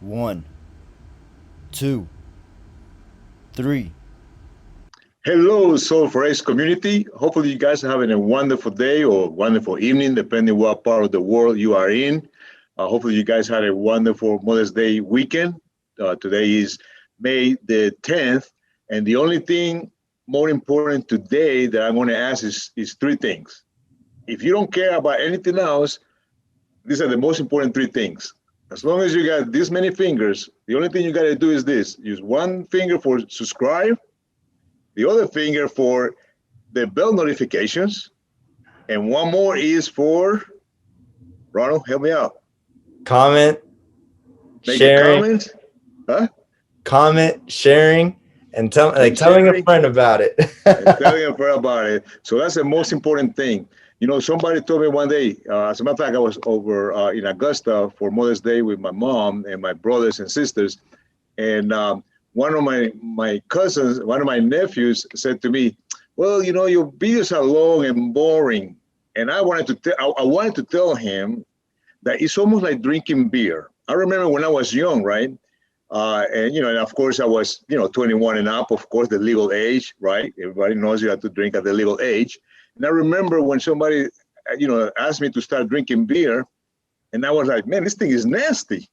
One, two, three. Hello, Soul for X community. Hopefully, you guys are having a wonderful day or wonderful evening, depending what part of the world you are in. Hopefully, you guys had a wonderful Mother's Day weekend. Today is May the 10th, and the only thing more important today that I'm going to ask is three things. If you don't care about anything else, these are the most important three things. As long as you got this many fingers, the only thing you got to do is this: use one finger for subscribe, the other finger for the bell notifications, and one more is for Ronald. Help me out. Comment, Make a sharing, comment, huh? comment, sharing, and And telling a sharing friend about it. and telling a friend about it. So that's the most important thing. You know, somebody told me one day. As a matter of fact, I was over in Augusta for Mother's Day with my mom and my brothers and sisters, and one of my cousins, one of my nephews, said to me, "Well, you know, your videos are long and boring." And I wanted to tell him that it's almost like drinking beer. I remember when I was young, right? And and of course I was, 21 and up, of course, the legal age, right? Everybody knows you have to drink at the legal age. And I remember when somebody, asked me to start drinking beer, and I was like, man, this thing is nasty.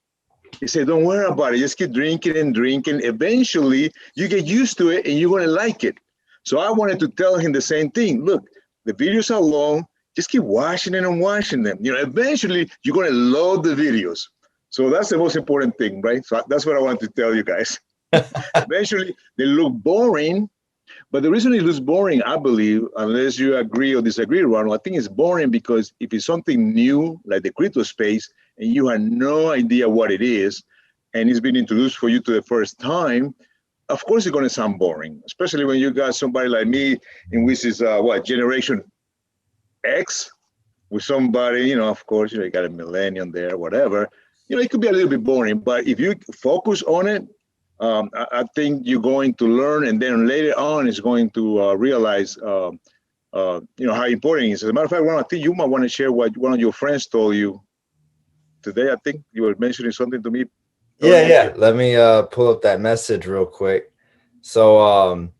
He said, don't worry about it. Just keep drinking and drinking. Eventually, you get used to it and you're going to like it. So I wanted to tell him the same thing. Look, the videos are long. Just keep watching them and watching them. Eventually, you're going to load the videos. So that's the most important thing, right? So that's what I wanted to tell you guys. Eventually, they look boring, but the reason it looks boring, I believe, unless you agree or disagree, Ronald, I think it's boring because if it's something new, like the crypto space, and you have no idea what it is, and it's been introduced for you to the first time, of course it's going to sound boring, especially when you got somebody like me, in which is Generation X, with somebody, of course, you got a millennium there, whatever. It could be a little bit boring, but if you focus on it, I think you're going to learn, and then later on, is going to realize, how important it is. As a matter of fact, Ron, I think you might want to share what one of your friends told you today. I think you were mentioning something to me Yeah, earlier. yeah. Let me pull up that message real quick. So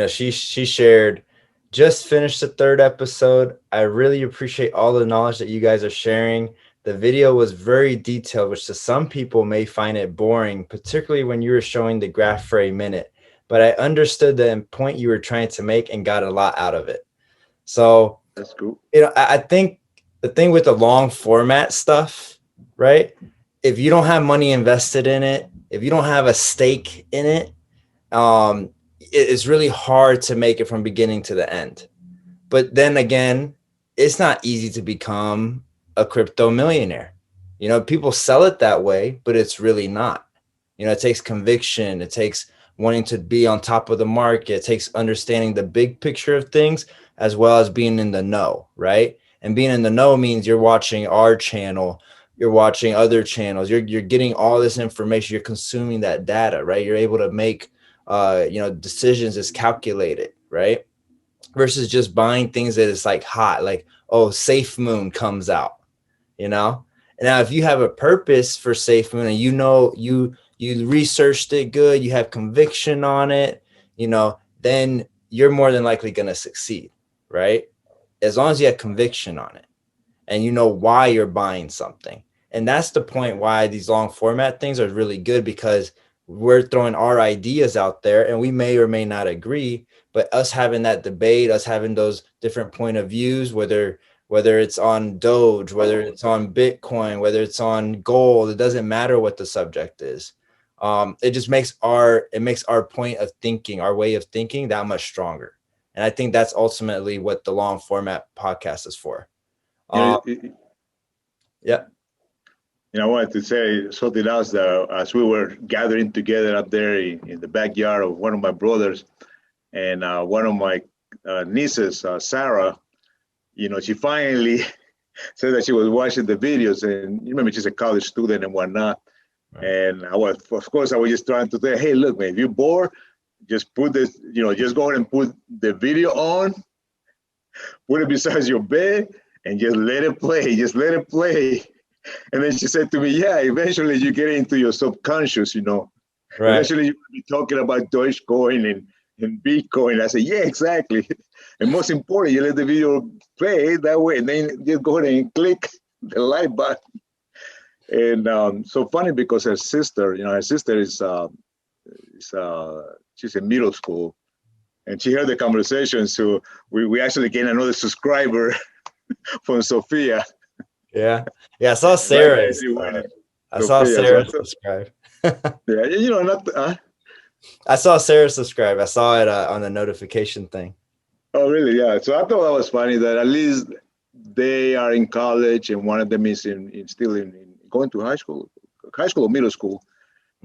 she shared, just finished the third episode. I really appreciate all the knowledge that you guys are sharing. The video was very detailed, which to some people may find it boring, particularly when you were showing the graph for a minute. But I understood the point you were trying to make and got a lot out of it. So, That's cool. I think the thing with the long format stuff, right? If you don't have money invested in it, if you don't have a stake in it, it's really hard to make it from beginning to the end. But then again, it's not easy to become a crypto millionaire. People sell it that way, but it's really not. It takes conviction. It takes wanting to be on top of the market. It takes understanding the big picture of things as well as being in the know, right? And being in the know means you're watching our channel, you're watching other channels, you're getting all this information, you're consuming that data, right? You're able to make decisions is calculated, right? Versus just buying things that is like hot, like, oh, Safe Moon comes out, you know. And now if you have a purpose for Safe Moon and you researched it good, you have conviction on it, then you're more than likely going to succeed, right? As long as you have conviction on it and you know why you're buying something. And that's the point why these long format things are really good, because we're throwing our ideas out there and we may or may not agree, but us having that debate, us having those different point of views, whether it's on Doge, whether it's on Bitcoin, whether it's on gold, it doesn't matter what the subject is. It just makes our point of thinking, our way of thinking, that much stronger. And I think that's ultimately what the long format podcast is for. You know, Um, it, yeah. I wanted to say something else that as we were gathering together up there in the backyard of one of my brothers and one of my nieces, Sarah, she finally said that she was watching the videos, and you remember she's a college student and whatnot. Right. And of course, I was just trying to say, hey, look, man, if you're bored, just put this, just go ahead and put the video on, put it beside your bed, and just let it play. Just let it play. And then she said to me, yeah, eventually you get into your subconscious, Right. Eventually you will be talking about Dogecoin and Bitcoin. I said, yeah, exactly. And most important, you let the video play that way, and then just go ahead and click the like button. And so funny because her sister is she's in middle school, and she heard the conversation. So we actually gained another subscriber from Sophia. Yeah. Yeah. I saw Right, Sarah's. I saw Sophia. So Sarah subscribe. yeah, not. I saw Sarah subscribe. I saw it on the notification thing. Oh, really? Yeah. So I thought that was funny that at least they are in college, and one of them is still in going to high school or middle school,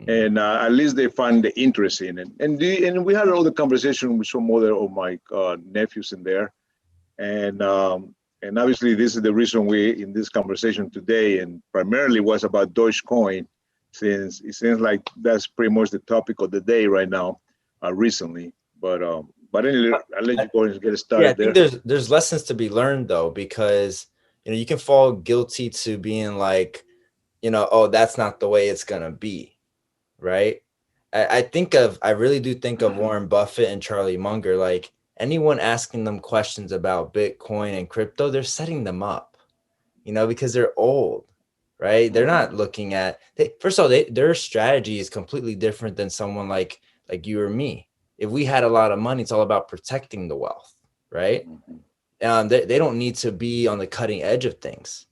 and at least they find the interest in it. And we had all the conversation with some other of my nephews in there, and obviously this is the reason we in this conversation today, and primarily was about Dogecoin, since it seems like that's pretty much the topic of the day right now, recently. But anyway, I'll let you go and get Yeah, I started think there. there's lessons to be learned though, because you can fall guilty to being like, oh, that's not the way it's gonna be, right? I really do think of Warren Buffett and Charlie Munger. Like anyone asking them questions about Bitcoin and crypto, they're setting them up, because they're old, right? They're not looking at first of all, their strategy is completely different than someone like you or me. If we had a lot of money, it's all about protecting the wealth, right? They don't need to be on the cutting edge of things.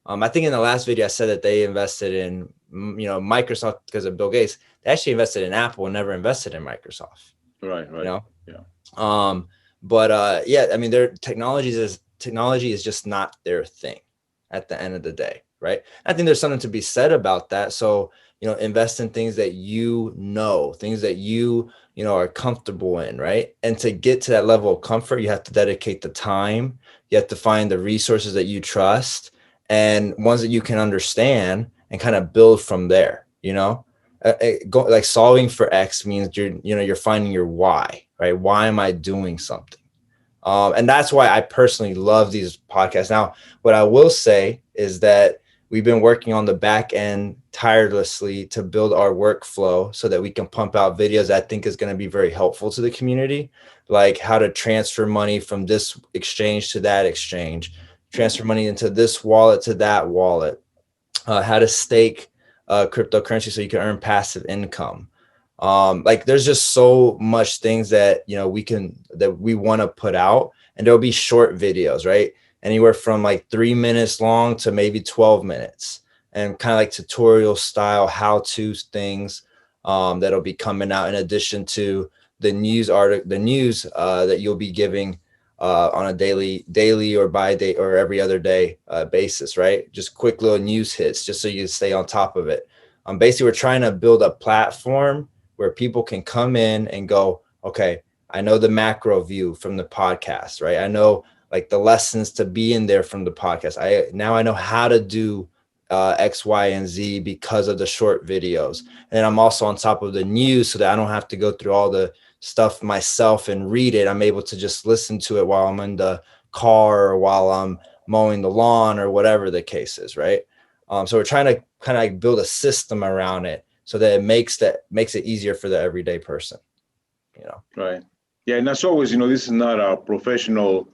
I think in the last video I said that they invested in Microsoft because of Bill Gates. They actually invested in Apple and never invested in Microsoft. Right. Yeah. But yeah, I mean, their technology is just not their thing at the end of the day, right? I think there's something to be said about that. So invest in things that things that are comfortable in, right? And to get to that level of comfort, you have to dedicate the time. You have to find the resources that you trust and ones that you can understand and kind of build from there. Like solving for X means you're finding your why, right? Why am I doing something? And that's why I personally love these podcasts. Now, what I will say is that we've been working on the back end tirelessly to build our workflow so that we can pump out videos that I think is going to be very helpful to the community, like how to transfer money from this exchange to that exchange, transfer money into this wallet to that wallet, how to stake cryptocurrency so you can earn passive income. Like there's just so much things that we want to put out, and there'll be short videos, right? Anywhere from like 3 minutes long to maybe 12 minutes, and kind of like tutorial style how-to things that'll be coming out in addition to the news that you'll be giving on a daily or by day or every other day basis, right? Just quick little news hits just so you stay on top of it. Basically, we're trying to build a platform where people can come in and go, okay, I know the macro view from the podcast, right? I know like the lessons to be in there from the podcast. I know how to do X, Y, and Z because of the short videos. And I'm also on top of the news so that I don't have to go through all the stuff myself and read it. I'm able to just listen to it while I'm in the car or while I'm mowing the lawn or whatever the case is, right? So we're trying to kind of like build a system around it so that it makes it easier for the everyday person, Right. Yeah, and as always, this is not a professional,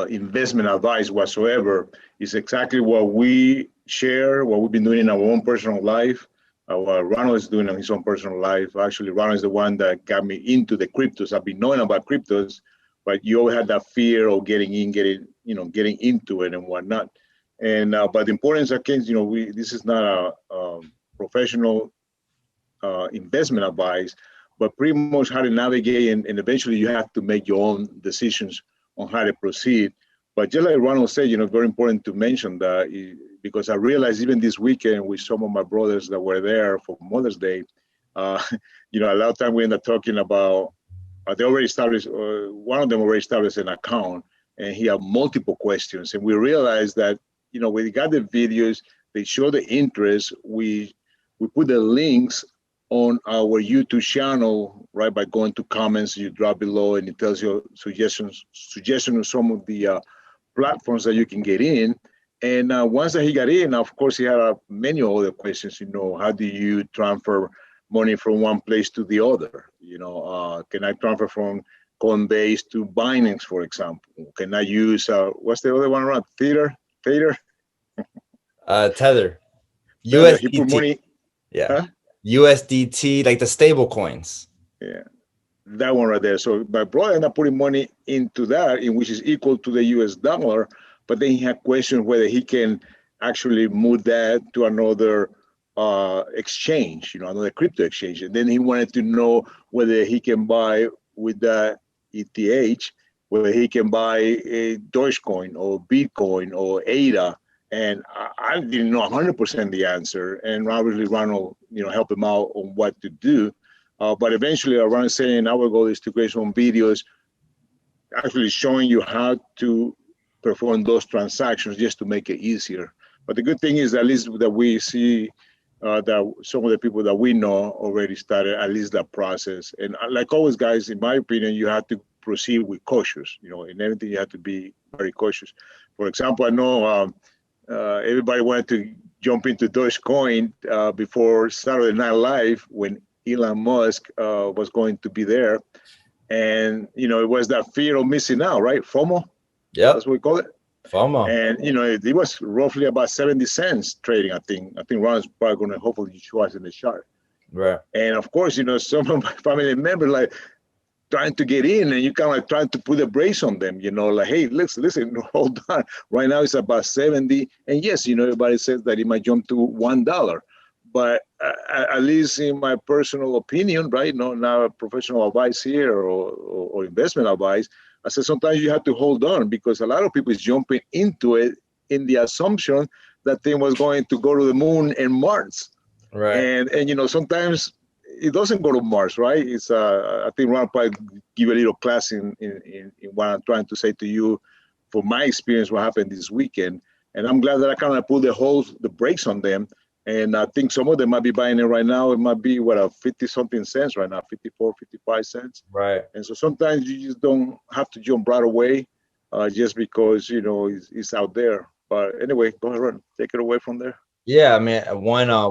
investment advice whatsoever. It's exactly what we share, what we've been doing in our own personal life, what Ronald is doing in his own personal life. Actually, Ronald is the one that got me into the cryptos. I've been knowing about cryptos, but you always had that fear of getting into it and whatnot. And but the importance of things, this is not a professional investment advice, but pretty much how to navigate, and eventually you have to make your own decisions on how to proceed. But just like Ronald said, very important to mention that because I realized even this weekend with some of my brothers that were there for Mother's Day, a lot of time we end up talking about they already established, one of them already established an account, and he had multiple questions, and we realized that we got the videos, they show the interest, we put the links on our YouTube channel, right? By going to comments, you drop below, and it tells you suggestions of some of the platforms that you can get in. And once that he got in, of course, he had many other questions. How do you transfer money from one place to the other? Can I transfer from Coinbase to Binance, for example? Can I use what's the other one around? Tether. Tether, Tether. He put USDT. money. Yeah. Huh? USDT, like the stable coins. Yeah, that one right there. So my brother ended up putting money into that, in which is equal to the US dollar, but then he had questions whether he can actually move that to another exchange, another crypto exchange. And then he wanted to know whether he can buy with that ETH, whether he can buy a Dogecoin or Bitcoin or ADA. And I didn't know 100% the answer. And obviously Ronald, helped him out on what to do. But eventually, around saying our goal is to create some videos actually showing you how to perform those transactions just to make it easier. But the good thing is, at least that we see that some of the people that we know already started at least that process. And like always, guys, in my opinion, you have to proceed with cautious. In everything, you have to be very cautious. For example, I know everybody wanted to jump into Dogecoin before Saturday Night Live when Elon Musk was going to be there. And, it was that fear of missing out, right? FOMO. Yep. That's what we call it. FOMO. And, it was roughly about 70 cents trading, I think. I think Ron's probably going to hopefully show us in the chart. Right. And, of course, some of my family members, like, trying to get in, and you kind of like trying to put a brace on them, like, hey, listen, hold on. Right now it's about 70. And yes, everybody says that it might jump to $1. But at least in my personal opinion, right, not a professional advice here or investment advice, I said sometimes you have to hold on because a lot of people is jumping into it in the assumption that thing was going to go to the moon in Mars. Right. And sometimes it doesn't go to Mars, right? It's I think Ron probably give a little class in what I'm trying to say to you from my experience what happened this weekend. And I'm glad that I kind of put the brakes on them. And I think some of them might be buying it right now. It might be 50 something cents right now, 54, 55 cents. Right. And so sometimes you just don't have to jump right away just because, it's out there. But anyway, go ahead, Ron. Take it away from there. Yeah, I mean,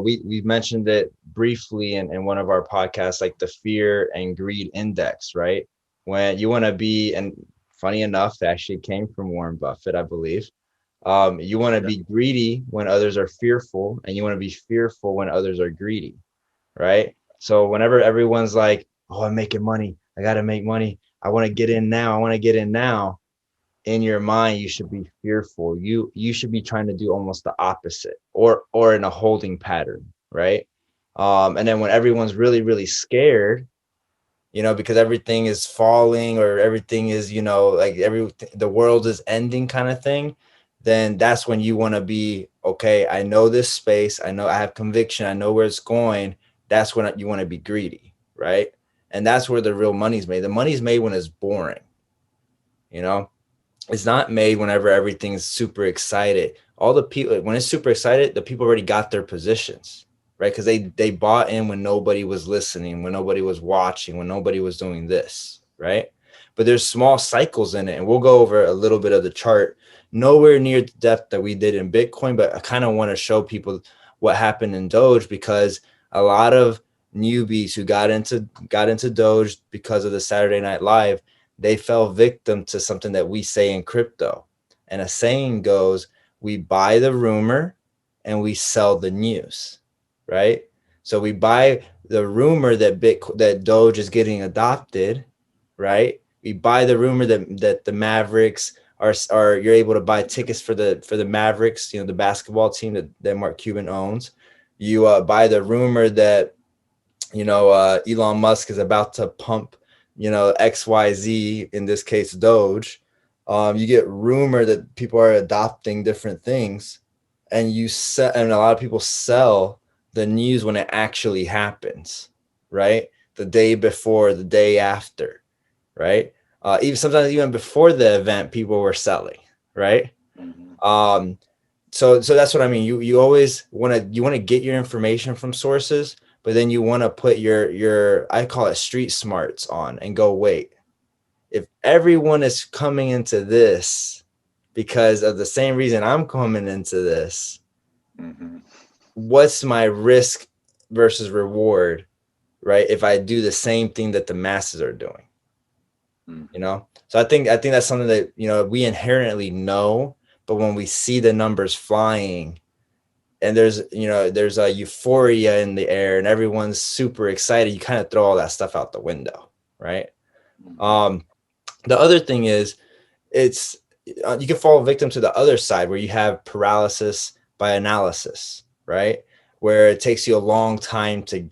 we've mentioned it briefly in one of our podcasts, like the fear and greed index, right? When you want to be, and funny enough, it actually came from Warren Buffett, I believe. You want to be greedy when others are fearful, and you want to be fearful when others are greedy, right? So whenever everyone's like, "Oh, I'm making money. I got to make money. I want to get in now. I want to get in now." In your mind, you should be fearful. You should be trying to do almost the opposite, or in a holding pattern, right? And then when everyone's really, really scared, because everything is falling or everything is, like the world is ending kind of thing, then that's when you want to be, okay, I know this space. I know I have conviction. I know where it's going. That's when you want to be greedy, right? And that's where the real money's made. The money's made when it's boring, It's not made whenever everything's super excited. All the people, when it's super excited, the people already got their positions, right? Because they bought in when nobody was listening, when nobody was watching, when nobody was doing this, right? But there's small cycles in it. And we'll go over a little bit of the chart, nowhere near the depth that we did in Bitcoin, but I kind of want to show people what happened in Doge, because a lot of newbies who got into Doge because of the Saturday Night Live, they fell victim to something that we say in crypto. And a saying goes, we buy the rumor and we sell the news, right? So we buy the rumor that Doge is getting adopted, right? We buy the rumor that the Mavericks are you're able to buy tickets for the Mavericks, the basketball team that Mark Cuban owns. You buy the rumor that Elon Musk is about to pump XYZ, in this case Doge. You get rumor that people are adopting different things, and and a lot of people sell the news when it actually happens, right? The day before, the day after, right? Even before the event, people were selling, right? Mm-hmm. So that's what I mean. You always want to get your information from sources, but then you want to put your I call it street smarts on and go, wait, if everyone is coming into this, because of the same reason I'm coming into this. Mm-hmm. What's my risk versus reward, right? If I do the same thing that the masses are doing, you know? So I think that's something that, you know, we inherently know, but when we see the numbers flying and there's a euphoria in the air and everyone's super excited, you kind of throw all that stuff out the window, right? The other thing is you can fall victim to the other side where you have paralysis by analysis, right? Where it takes you a long time to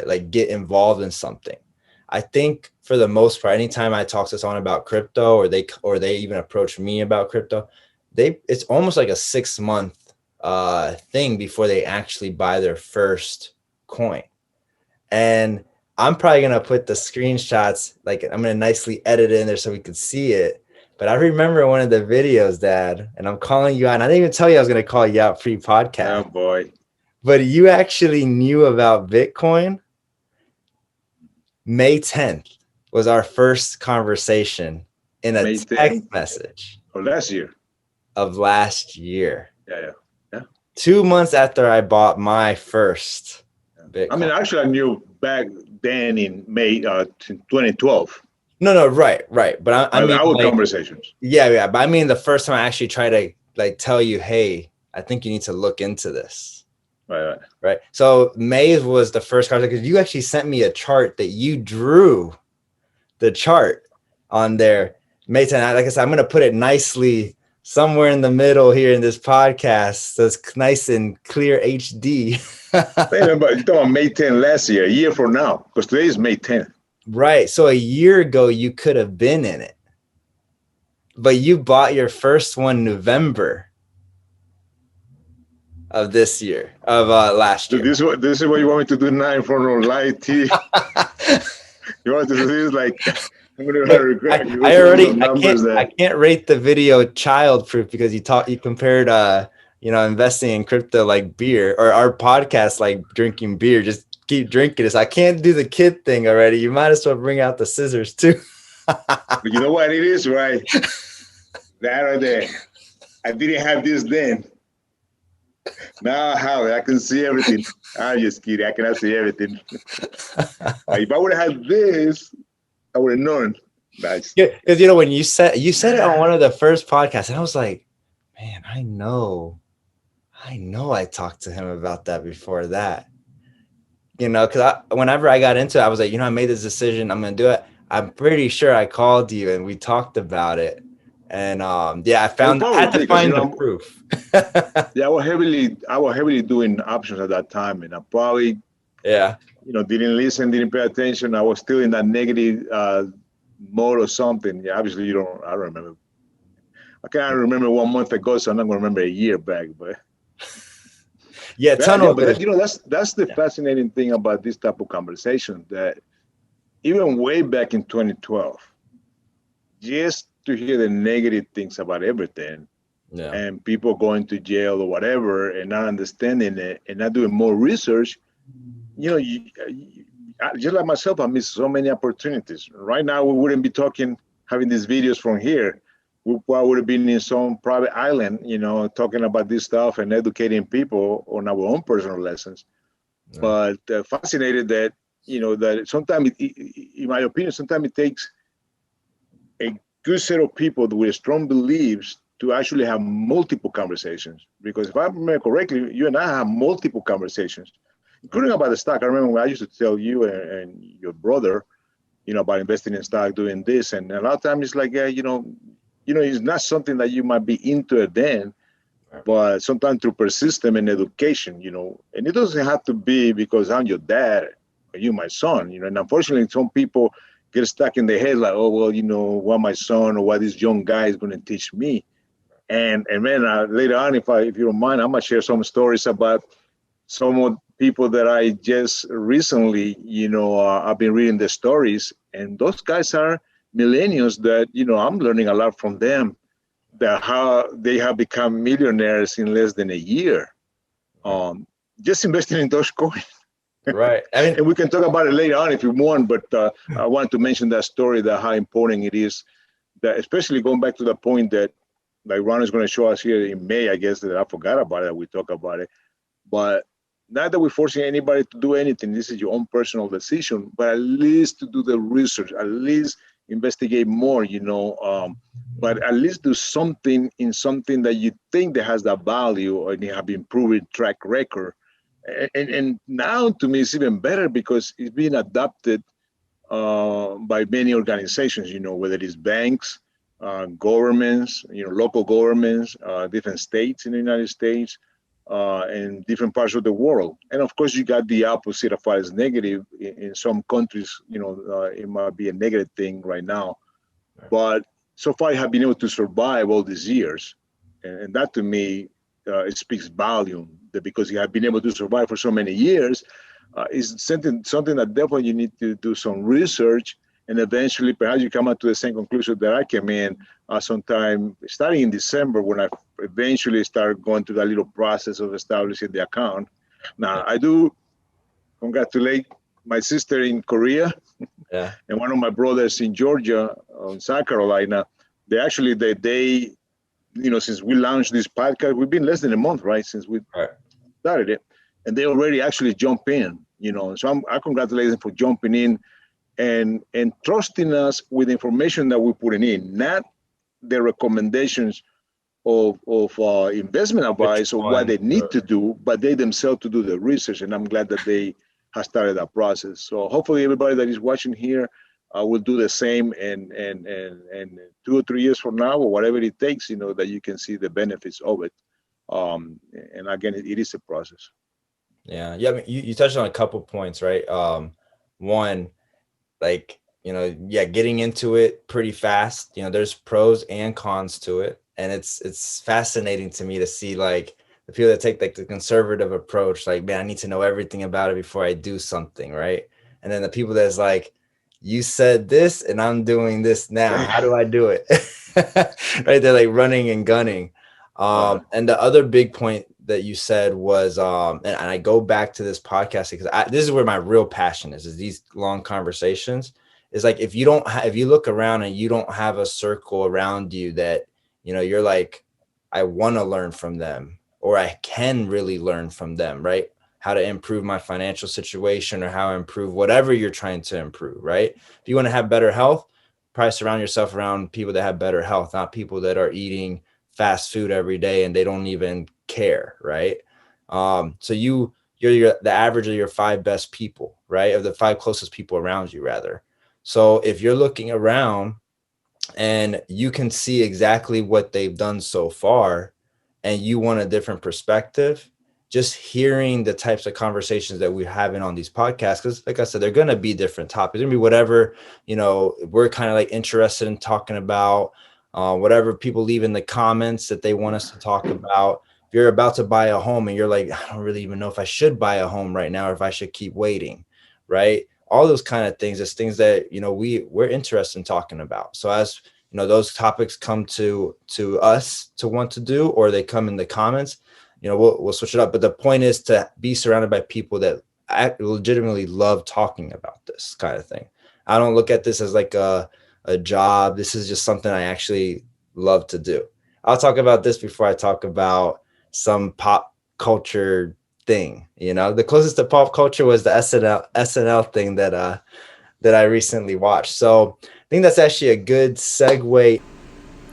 like get involved in something. I think for the most part, anytime I talk to someone about crypto or they even approach me about crypto, it's almost like a 6-month thing before they actually buy their first coin. And I'm probably going to put the screenshots, like I'm going to nicely edit it in there so we could see it. But I remember one of the videos, Dad, and I'm calling you out. And I didn't even tell you I was going to call you out pre-podcast. Oh, boy. But you actually knew about Bitcoin. May 10th was our first conversation in a May text 10th? message. Or last year. Of last year. Yeah. 2 months after I bought my first Bitcoin. I mean, actually, I knew back then in May 2012. No, right. But I mean, our like, conversations. Yeah. But I mean, the first time I actually try to like tell you, hey, I think you need to look into this. Right. So May was the first conversation because you actually sent me a chart that you drew the chart on there. May 10th. Like I said, I'm going to put it nicely somewhere in the middle here in this podcast. So it's nice and clear HD. But you're talking about May 10th last year, a year from now, because today is May 10th. Right. So a year ago, you could have been in it. But you bought your first one November of this year, of last year. So this is what you want me to do now in front of live TV? You want to do this like I'm going to regret. I can't rate the video childproof because you compared investing in crypto like beer, or our podcast like drinking beer. Just keep drinking this. I can't do the kid thing already. You might as well bring out the scissors too. But you know what it is, right? That right there. I didn't have this then. Now I have it. I can see everything. I'm just kidding. I cannot see everything. If I would have had this, I would have known. Nice. Yeah, because when you said it on one of the first podcasts, and I was like, man, I know I talked to him about that before that. Because whenever I got into it, I was like, I made this decision. I'm going to do it. I'm pretty sure I called you and we talked about it. And I had to find the proof. Yeah, I was heavily doing options at that time, and I probably didn't listen, didn't pay attention. I was still in that negative mode or something. Yeah, obviously I don't remember. I can't remember 1 month ago, so I'm not gonna remember a year back. But that's the fascinating thing about this type of conversation, that even way back in 2012, just to hear the negative things about everything, and people going to jail or whatever, and not understanding it and not doing more research, just like myself, I missed so many opportunities. Right now, we wouldn't be having these videos from here. We probably would have been in some private island, talking about this stuff and educating people on our own personal lessons. Yeah. But fascinated that, that sometimes, in my opinion, sometimes it takes a good set of people with strong beliefs to actually have multiple conversations. Because if I remember correctly, you and I have multiple conversations, including about the stock. I remember when I used to tell you and your brother, about investing in stock, doing this. And a lot of times it's like, it's not something that you might be into it then, but sometimes through persistence and education, and it doesn't have to be because I'm your dad or you my son, and unfortunately some people get stuck in their head like, oh, well, what my son or what this young guy is going to teach me. And man, later on, if you don't mind, I'm going to share some stories about some of people that I just recently, I've been reading the stories, and those guys are millennials that, I'm learning a lot from them, that how they have become millionaires in less than a year, just investing in Dogecoin. Right. And we can talk about it later on if you want, but I wanted to mention that story, that how important it is, that especially going back to the point that, like Ron is going to show us here in May, I guess, that I forgot about it, we talk about it. But not that we're forcing anybody to do anything. This is your own personal decision, but at least to do the research, at least investigate more, but at least do something in something that you think that has that value or you have been proven track record. And now to me, it's even better because it's being adopted by many organizations, whether it's banks, governments, local governments, different states in the United States, and different parts of the world. And of course, you got the opposite of what is negative. In some countries, it might be a negative thing right now. But so far, I have been able to survive all these years. And that to me, it speaks volume that because you have been able to survive for so many years, is something that definitely you need to do some research, and eventually perhaps you come out to the same conclusion that I came in sometime starting in December when I eventually started going through that little process of establishing the account. Now, I do congratulate my sister in Korea and one of my brothers in Georgia, South Carolina. They since we launched this podcast, we've been less than a month, right, since we started it, and they already actually jump in, So I congratulate them for jumping in and trusting us with information that we're putting in, not the recommendations of investment advice or what they need to do, but they themselves to do the research. And I'm glad that they have started that process. So hopefully everybody that is watching here will do the same, and 2 or 3 years from now, or whatever it takes, that you can see the benefits of it. And again, it is a process. Yeah. I mean, you touched on a couple points, right? One, like, getting into it pretty fast. There's pros and cons to it, and it's fascinating to me to see like the people that take like the conservative approach, like, man, I need to know everything about it before I do something, right? And then the people that's like, you said this and I'm doing this now, how do I do it? Right, they're like running and gunning. And the other big point that you said was, and I go back to this podcast because this is where my real passion is these long conversations. Is like, if you look around and you don't have a circle around you that, you're like, I want to learn from them, or I can really learn from them, right? How to improve my financial situation, or how to improve whatever you're trying to improve, right? If you want to have better health, probably surround yourself around people that have better health, not people that are eating fast food every day and they don't even care, right? So you're the average of your 5 best people, right? Of the 5 closest people around you, rather. So if you're looking around and you can see exactly what they've done so far, and you want a different perspective, just hearing the types of conversations that we're having on these podcasts, because like I said, they're going to be different topics. They're going to be whatever, we're kind of like interested in talking about, whatever people leave in the comments that they want us to talk about. If you're about to buy a home and you're like, I don't really even know if I should buy a home right now, or if I should keep waiting, right? All those kind of things, is things that, we're interested in talking about. So as those topics come to us to want to do, or they come in the comments, we'll switch it up. But the point is to be surrounded by people that legitimately love talking about this kind of thing. I don't look at this as like a job. This is just something I actually love to do. I'll talk about this before I talk about some pop culture thing. The closest to pop culture was the SNL thing that I recently watched. So I think that's actually a good segue.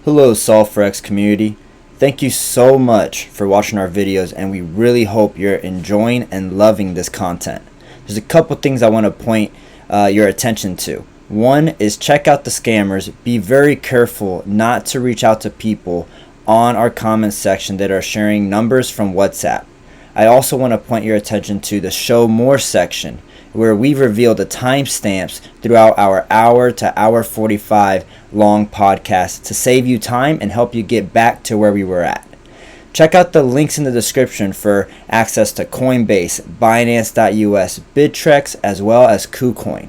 Hello, SolveForX community. Thank you so much for watching our videos, and we really hope you're enjoying and loving this content. There's a couple things I want to point your attention to. One is, check out the scammers. Be very careful not to reach out to people on our comment section that are sharing numbers from WhatsApp. I also want to point your attention to the show more section, where we reveal the timestamps throughout our hour to hour 45 long podcast to save you time and help you get back to where we were at. Check out the links in the description for access to Coinbase, Binance.us, Bittrex, as well as KuCoin.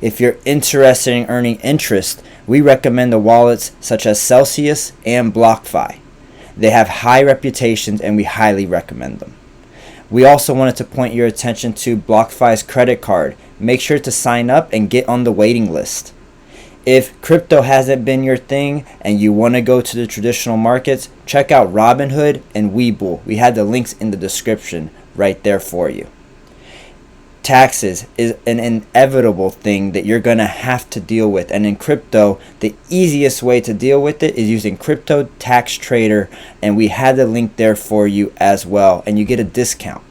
If you're interested in earning interest, we recommend the wallets such as Celsius and BlockFi. They have high reputations and we highly recommend them. We also wanted to point your attention to BlockFi's credit card. Make sure to sign up and get on the waiting list. If crypto hasn't been your thing and you want to go to the traditional markets, check out Robinhood and Webull. We had the links in the description right there for you. Taxes is an inevitable thing that you're going to have to deal with. And in crypto, the easiest way to deal with it is using Crypto Tax Trader. And we had the link there for you as well. And you get a discount.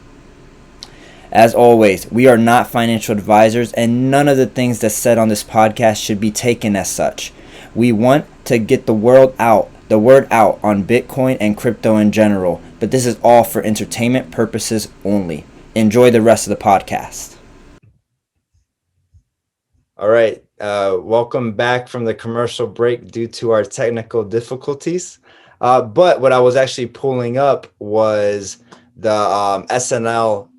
As always, we are not financial advisors, and none of the things that's said on this podcast should be taken as such. We want to get the word out on Bitcoin and crypto in general, but this is all for entertainment purposes only. Enjoy the rest of the podcast. All right. Welcome back from the commercial break due to our technical difficulties. But what I was actually pulling up was the SNL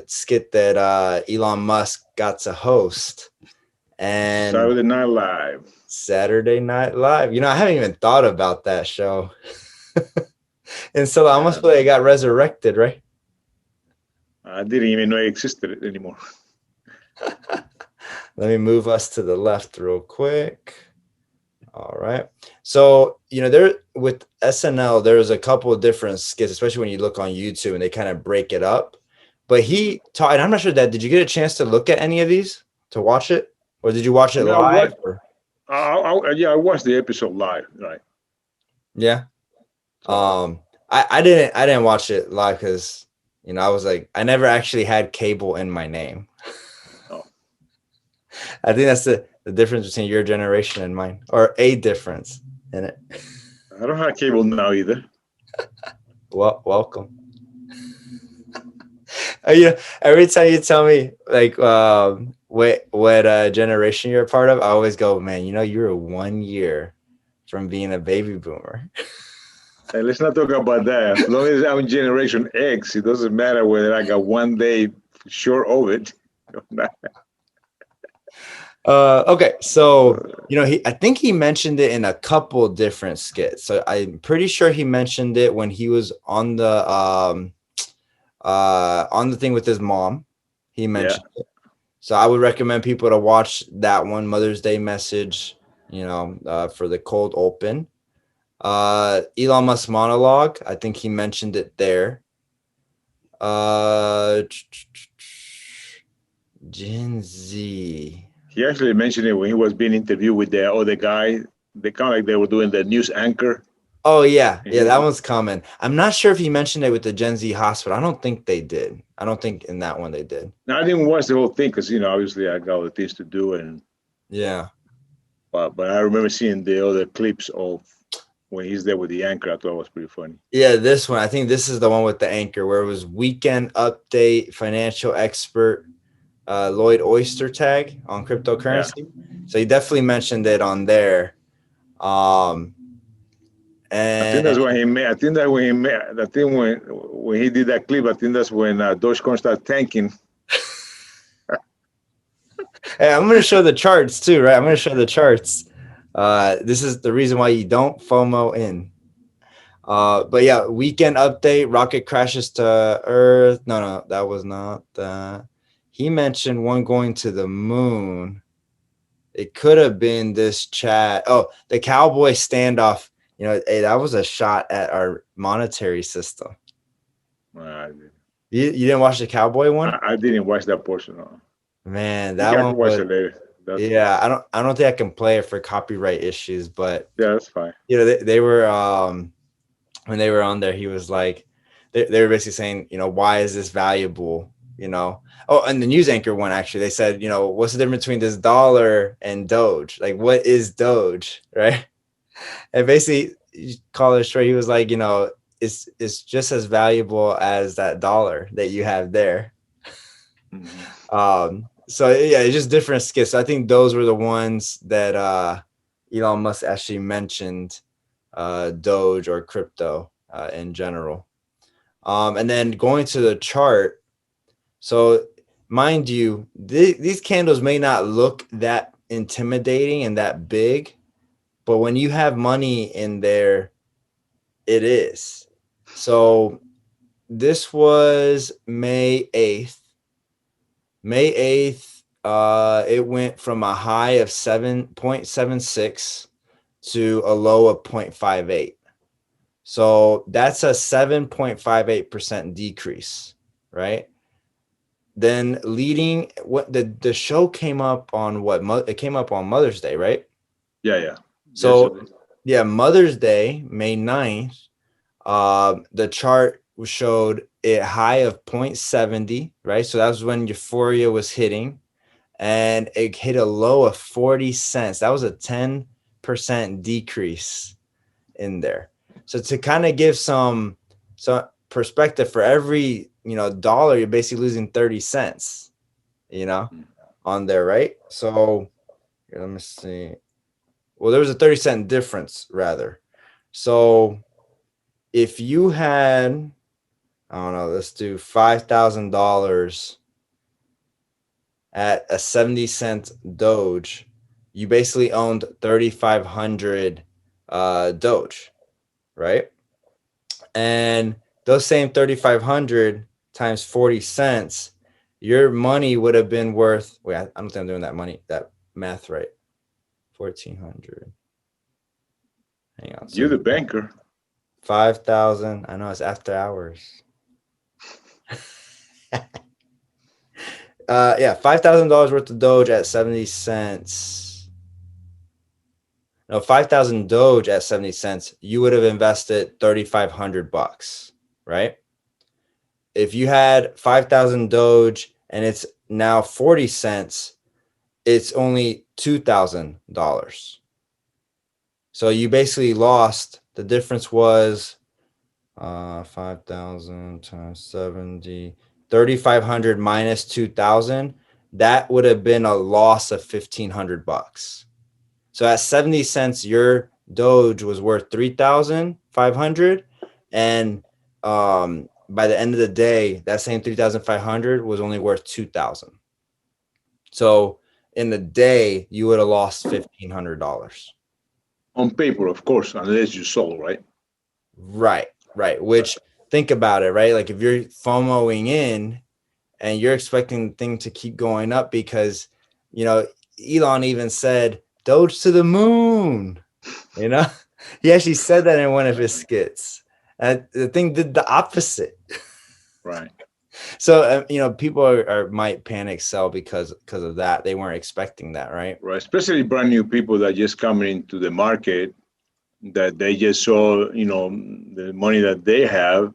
skit that Elon Musk got to host. And Saturday Night Live. You know, I haven't even thought about that show. And so I almost feel like it got resurrected, right? I didn't even know it existed anymore. Let me move us to the left real quick. All right. So, you know, there with SNL, there's a couple of different skits, especially when you look on YouTube and they kind of break it up. But he taught, and I'm not sure that, did you get a chance to look at any of these to watch it? Or did you watch it live? I watched the episode live, right? Yeah. I didn't watch it live because, you know, I was like, I never actually had cable in my name. Oh. I think that's the difference between your generation and mine, or a difference in it. I don't have cable now either. Well, welcome. You know, every time you tell me like what generation you're a part of, I always go, man, you know, you're 1 year from being a baby boomer. Hey, let's not talk about that. As long as I'm Generation X, it doesn't matter whether I got 1 day short of it. Okay, so you know, I think he mentioned it in a couple different skits. So I'm pretty sure he mentioned it when he was on the thing with his mom. He mentioned it. So I would recommend people to watch that one, Mother's Day message, you know, for the cold open. Elon Musk monologue, I think he mentioned it there. Gen Z. He actually mentioned it when he was being interviewed with the other guy. They kind of like they were doing the news anchor. Oh, yeah. Yeah, that one's common. I'm not sure if he mentioned it with the Gen Z hospital. I don't think they did. I don't think in that one they did. Now, I didn't watch the whole thing because, you know, obviously I got other things to do. Yeah. But I remember seeing the other clips of when he's there with the anchor. I thought it was pretty funny. Yeah, this one. I think this is the one with the anchor where it was weekend update, financial expert, Lloyd Oyster tag on cryptocurrency. Yeah. So he definitely mentioned it on there. And I think that's when he made. I think that when he made. I think when he did that clip, I think that's when Dogecoin started tanking. Hey, I'm going to show the charts too, right? I'm going to show the charts. This is the reason why you don't FOMO in. But yeah, weekend update, rocket crashes to Earth. No, that was not that. He mentioned one going to the moon. It could have been this chat. Oh, the cowboy standoff. You know, hey, that was a shot at our monetary system. You didn't watch the cowboy one? I didn't watch that portion. No. Man, that one was. Yeah, I don't think I can play it for copyright issues, but yeah, that's fine. You know, they were when they were on there, he was like, they were basically saying, you know, why is this valuable? You know, oh, and the news anchor one actually, they said, you know, what's the difference between this dollar and Doge? Like, what is Doge, right? And basically, call it straight. He was like, you know, it's just as valuable as that dollar that you have there. Mm-hmm. So yeah, it's just different skits. So I think those were the ones that Elon Musk actually mentioned, Doge or crypto in general. And then going to the chart. So mind you, these candles may not look that intimidating and that big, but when you have money in there, it is. So this was May 8th. May 8th, it went from a high of 7.76 to a low of 0.58. So that's a 7.58% decrease, right? Then leading what the show came up on it came up on Mother's Day, right? Yeah. So Yesterday. yeah, Mother's Day, May 9th, the chart showed a high of 0.70, right? So that was when euphoria was hitting, and it hit a low of 40 cents. That was a 10% decrease in there. So to kind of give some perspective, for every dollar, you're basically losing 30 cents, on there, right? So here, let me see. Well, there was a 30-cent difference rather. So if you had, I don't know, let's do $5,000 at a 70-cent Doge, you basically owned 3,500 Doge, right? And those same 3,500 times 40 cents, your money would have been worth, wait, I don't think I'm doing that math right. 1,400. Hang on. You're So the banker. 5,000. I know it's after hours. Yeah, $5,000 worth of Doge at 70 cents. No, 5,000 Doge at 70 cents. You would have invested 3,500 bucks, right? If you had 5,000 Doge and it's now 40 cents, it's only $2,000. So you basically lost. The difference was 5,000 times 70, 3,500 minus 2,000. That would have been a loss of 1,500 bucks. So at 70 cents, your Doge was worth 3,500, and by the end of the day, that same 3,500 was only worth 2,000. So in the day, you would have lost $1,500. On paper, of course, unless you sold, right? Right. Which, think about it, right? Like if you're FOMOing in and you're expecting the thing to keep going up because, Elon even said, Doge to the moon, you know? He actually said that in one of his skits. And the thing did the opposite. Right. So, people might panic sell because of that. They weren't expecting that, right? Right. Especially brand new people that just coming into the market, that they just saw, the money that they have,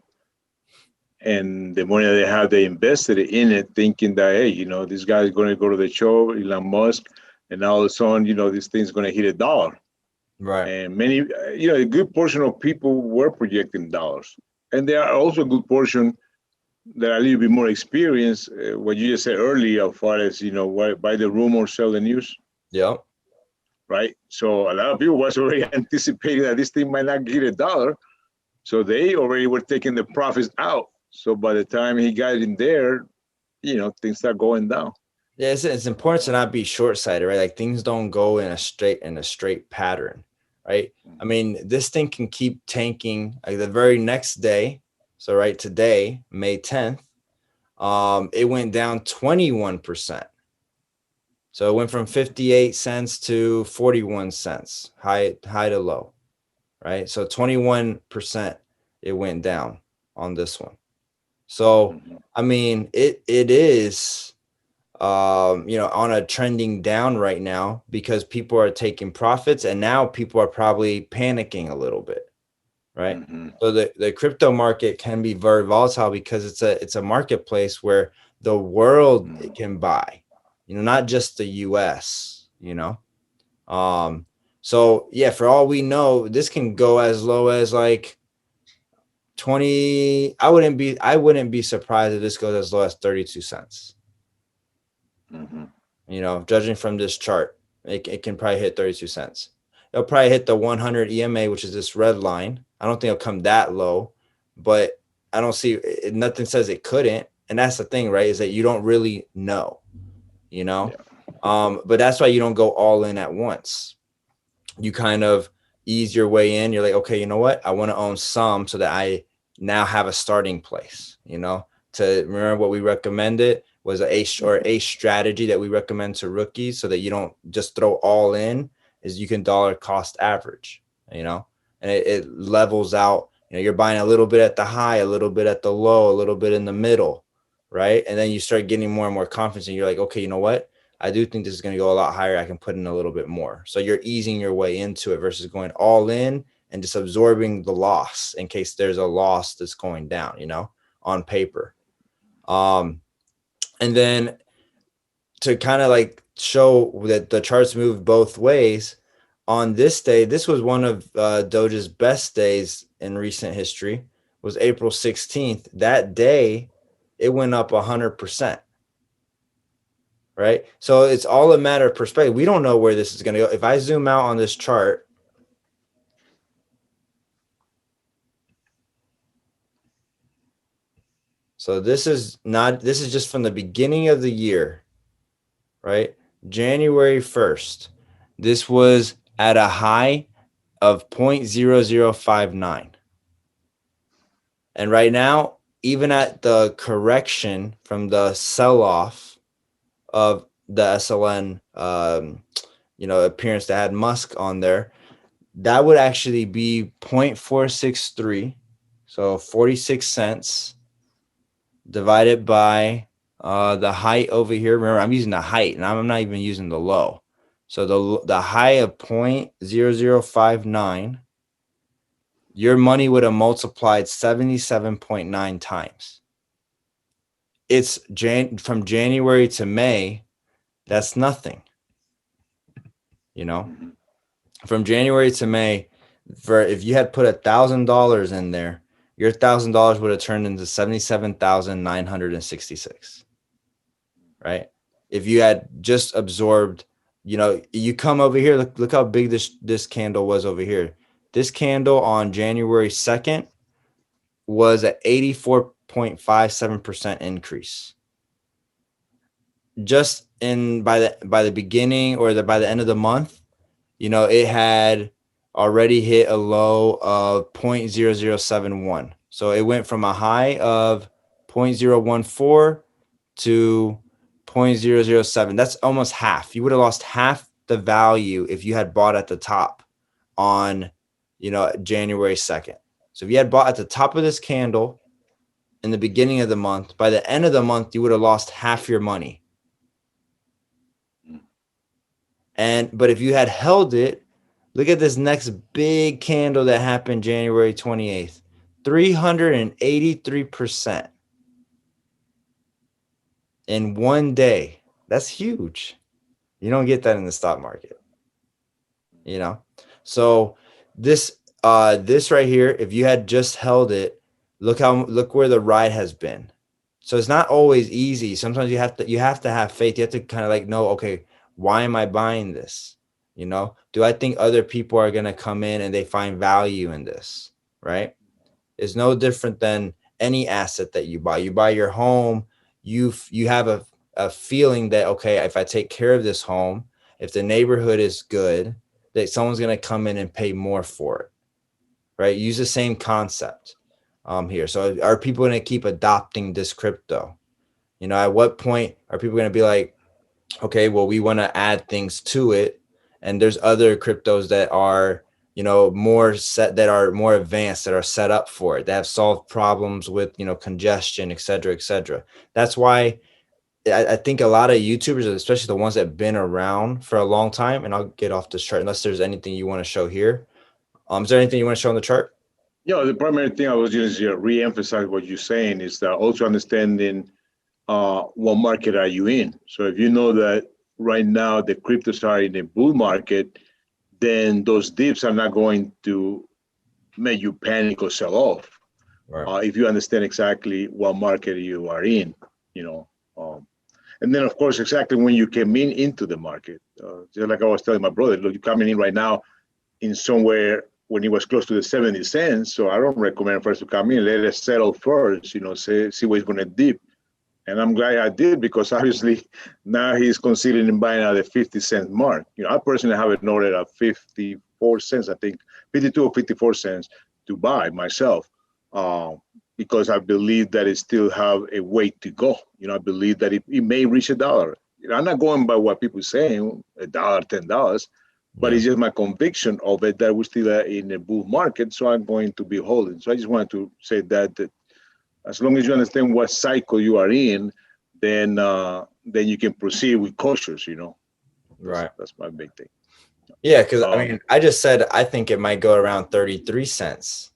and the money that they have, they invested in it, thinking that, hey, this guy is going to go to the show, Elon Musk, and all of a sudden, this thing's going to hit $1. Right. And many, a good portion of people were projecting dollars. And there are also a good portion that are a little bit more experienced. What you just said earlier, as far as, buy the rumor, sell the news. Yep. Right. So a lot of people was already anticipating that this thing might not hit $1. So they already were taking the profits out. So by the time he got in there, things start going down. Yeah, it's important to not be short-sighted, right? Like things don't go in a straight pattern, right? I mean, this thing can keep tanking like the very next day. So right today, May 10th, it went down 21%. So it went from 58 cents to 41 cents, high to low, right? So 21% it went down on this one. So I mean, it is on a trending down right now because people are taking profits, and now people are probably panicking a little bit, right? So the crypto market can be very volatile because it's a marketplace where the world can buy, not just the US, so yeah, for all we know, this can go as low as like 20. I wouldn't be surprised if this goes as low as 32 cents. Judging from this chart, it can probably hit 32 cents. It'll probably hit the 100 EMA, which is this red line. I don't think it'll come that low, but I don't see it. Nothing says it couldn't. And that's the thing, right? Is that you don't really know, Yeah. But that's why you don't go all in at once. You kind of ease your way in. You're like, okay, you know what? I want to own some so that I now have a starting place, to remember what we recommended was a strategy that we recommend to rookies so that you don't just throw all in, is you can dollar cost average, you know, and it levels out. You know, you're buying a little bit at the high, a little bit at the low, a little bit in the middle, right? And then you start getting more and more confidence and you're like, okay, you know what? I do think this is going to go a lot higher. I can put in a little bit more. So you're easing your way into it versus going all in and just absorbing the loss in case there's a loss that's going down, you know, on paper. And then to kind of like show that the charts move both ways, on this day, this was one of Doge's best days in recent history, was April 16th. That day, it went up 100%. Right? So it's all a matter of perspective. We don't know where this is going to go. If I zoom out on this chart, so this is just from the beginning of the year, right? January 1st. This was at a high of 0.0059. And right now, even at the correction from the sell-off of the SLN, appearance that had Musk on there, that would actually be 0.463. So 46 cents divided by the height over here. Remember, I'm using the height and I'm not even using the low. So the high of 0.0059, your money would have multiplied 77.9 times. It's from January to May, that's nothing. You know, from January to May, if you had put $1,000 in there, your $1,000 would have turned into 77,966. Right? If you had just absorbed, you come over here, look how big this candle was over here. This candle on January 2nd was at 84.57% increase. Just by the beginning or by the end of the month, it had already hit a low of 0.0071. So it went from a high of 0.014 to 0.007. That's almost half. You would have lost half the value if you had bought at the top on, January 2nd. So if you had bought at the top of this candle in the beginning of the month, by the end of the month, you would have lost half your money. But if you had held it, look at this next big candle that happened January 28th, 383% in one day. That's huge. You don't get that in the stock market, So this right here, if you had just held it, look where the ride has been. So it's not always easy. Sometimes you have to have faith. You have to kind of like know, okay, why am I buying this? Do I think other people are going to come in and they find value in this, right? It's no different than any asset that you buy. You buy your home, you have a feeling that, okay, if I take care of this home, if the neighborhood is good, that someone's going to come in and pay more for it, right? Use the same concept here. So are people going to keep adopting this crypto? At what point are people going to be like, okay, well, we want to add things to it. And there's other cryptos that are, more advanced, that are set up for it, that have solved problems with, congestion, et cetera, et cetera. That's why I think a lot of YouTubers, especially the ones that have been around for a long time, and I'll get off this chart unless there's anything you want to show here. Is there anything you want to show on the chart? Yeah, the primary thing I was just re-emphasize what you're saying is that also understanding what market are you in. So if you know that right now the cryptos are in a bull market, then those dips are not going to make you panic or sell off. Right. If you understand exactly what market you are in, and then of course exactly when you came into the market. Just like I was telling my brother, look, you're coming in right now in somewhere when it was close to the 70 cents. So I don't recommend for us to come in. Let us settle first, see where it's going to dip. And I'm glad I did, because obviously now he's considering buying at the 50-cent mark. I personally have it noted at 54 cents, I think, 52 or 54 cents to buy myself. because I believe that it still have a way to go. I believe that it may reach $1. I'm not going by what people saying, $1, $10, but Yeah. it's just my conviction of it that we're still in a bull market. So I'm going to be holding. So I just wanted to say that as long as you understand what cycle you are in, then you can proceed with cautious. Right. That's my big thing. Yeah, because I Um, mean, I just said I think it might go around 33 cents,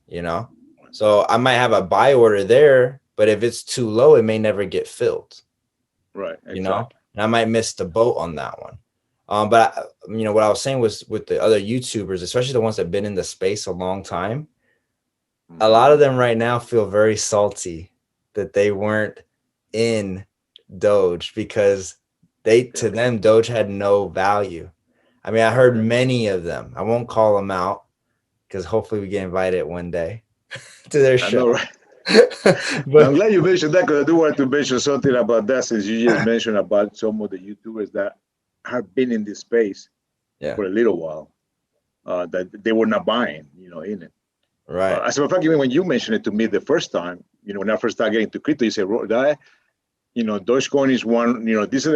So I might have a buy order there, but if it's too low, it may never get filled, right. Exactly. And I might miss the boat on that one. But what I was saying was with the other YouTubers, especially the ones that have been in the space a long time, a Mhm. lot of them right now feel very salty that they weren't in Doge because to Yeah. them, Doge had no value. I mean, I heard many of them. I won't call them out because hopefully we get invited one day to their I show. know, right? I'm But glad you mentioned that because I do want to mention something about that since you just mentioned about some of the YouTubers that have been in this space yeah, for a little while, that they were not buying, in it. right. As a matter of fact, even when you mentioned it to me the first time, when I first started getting into crypto, you said, Dogecoin is one. These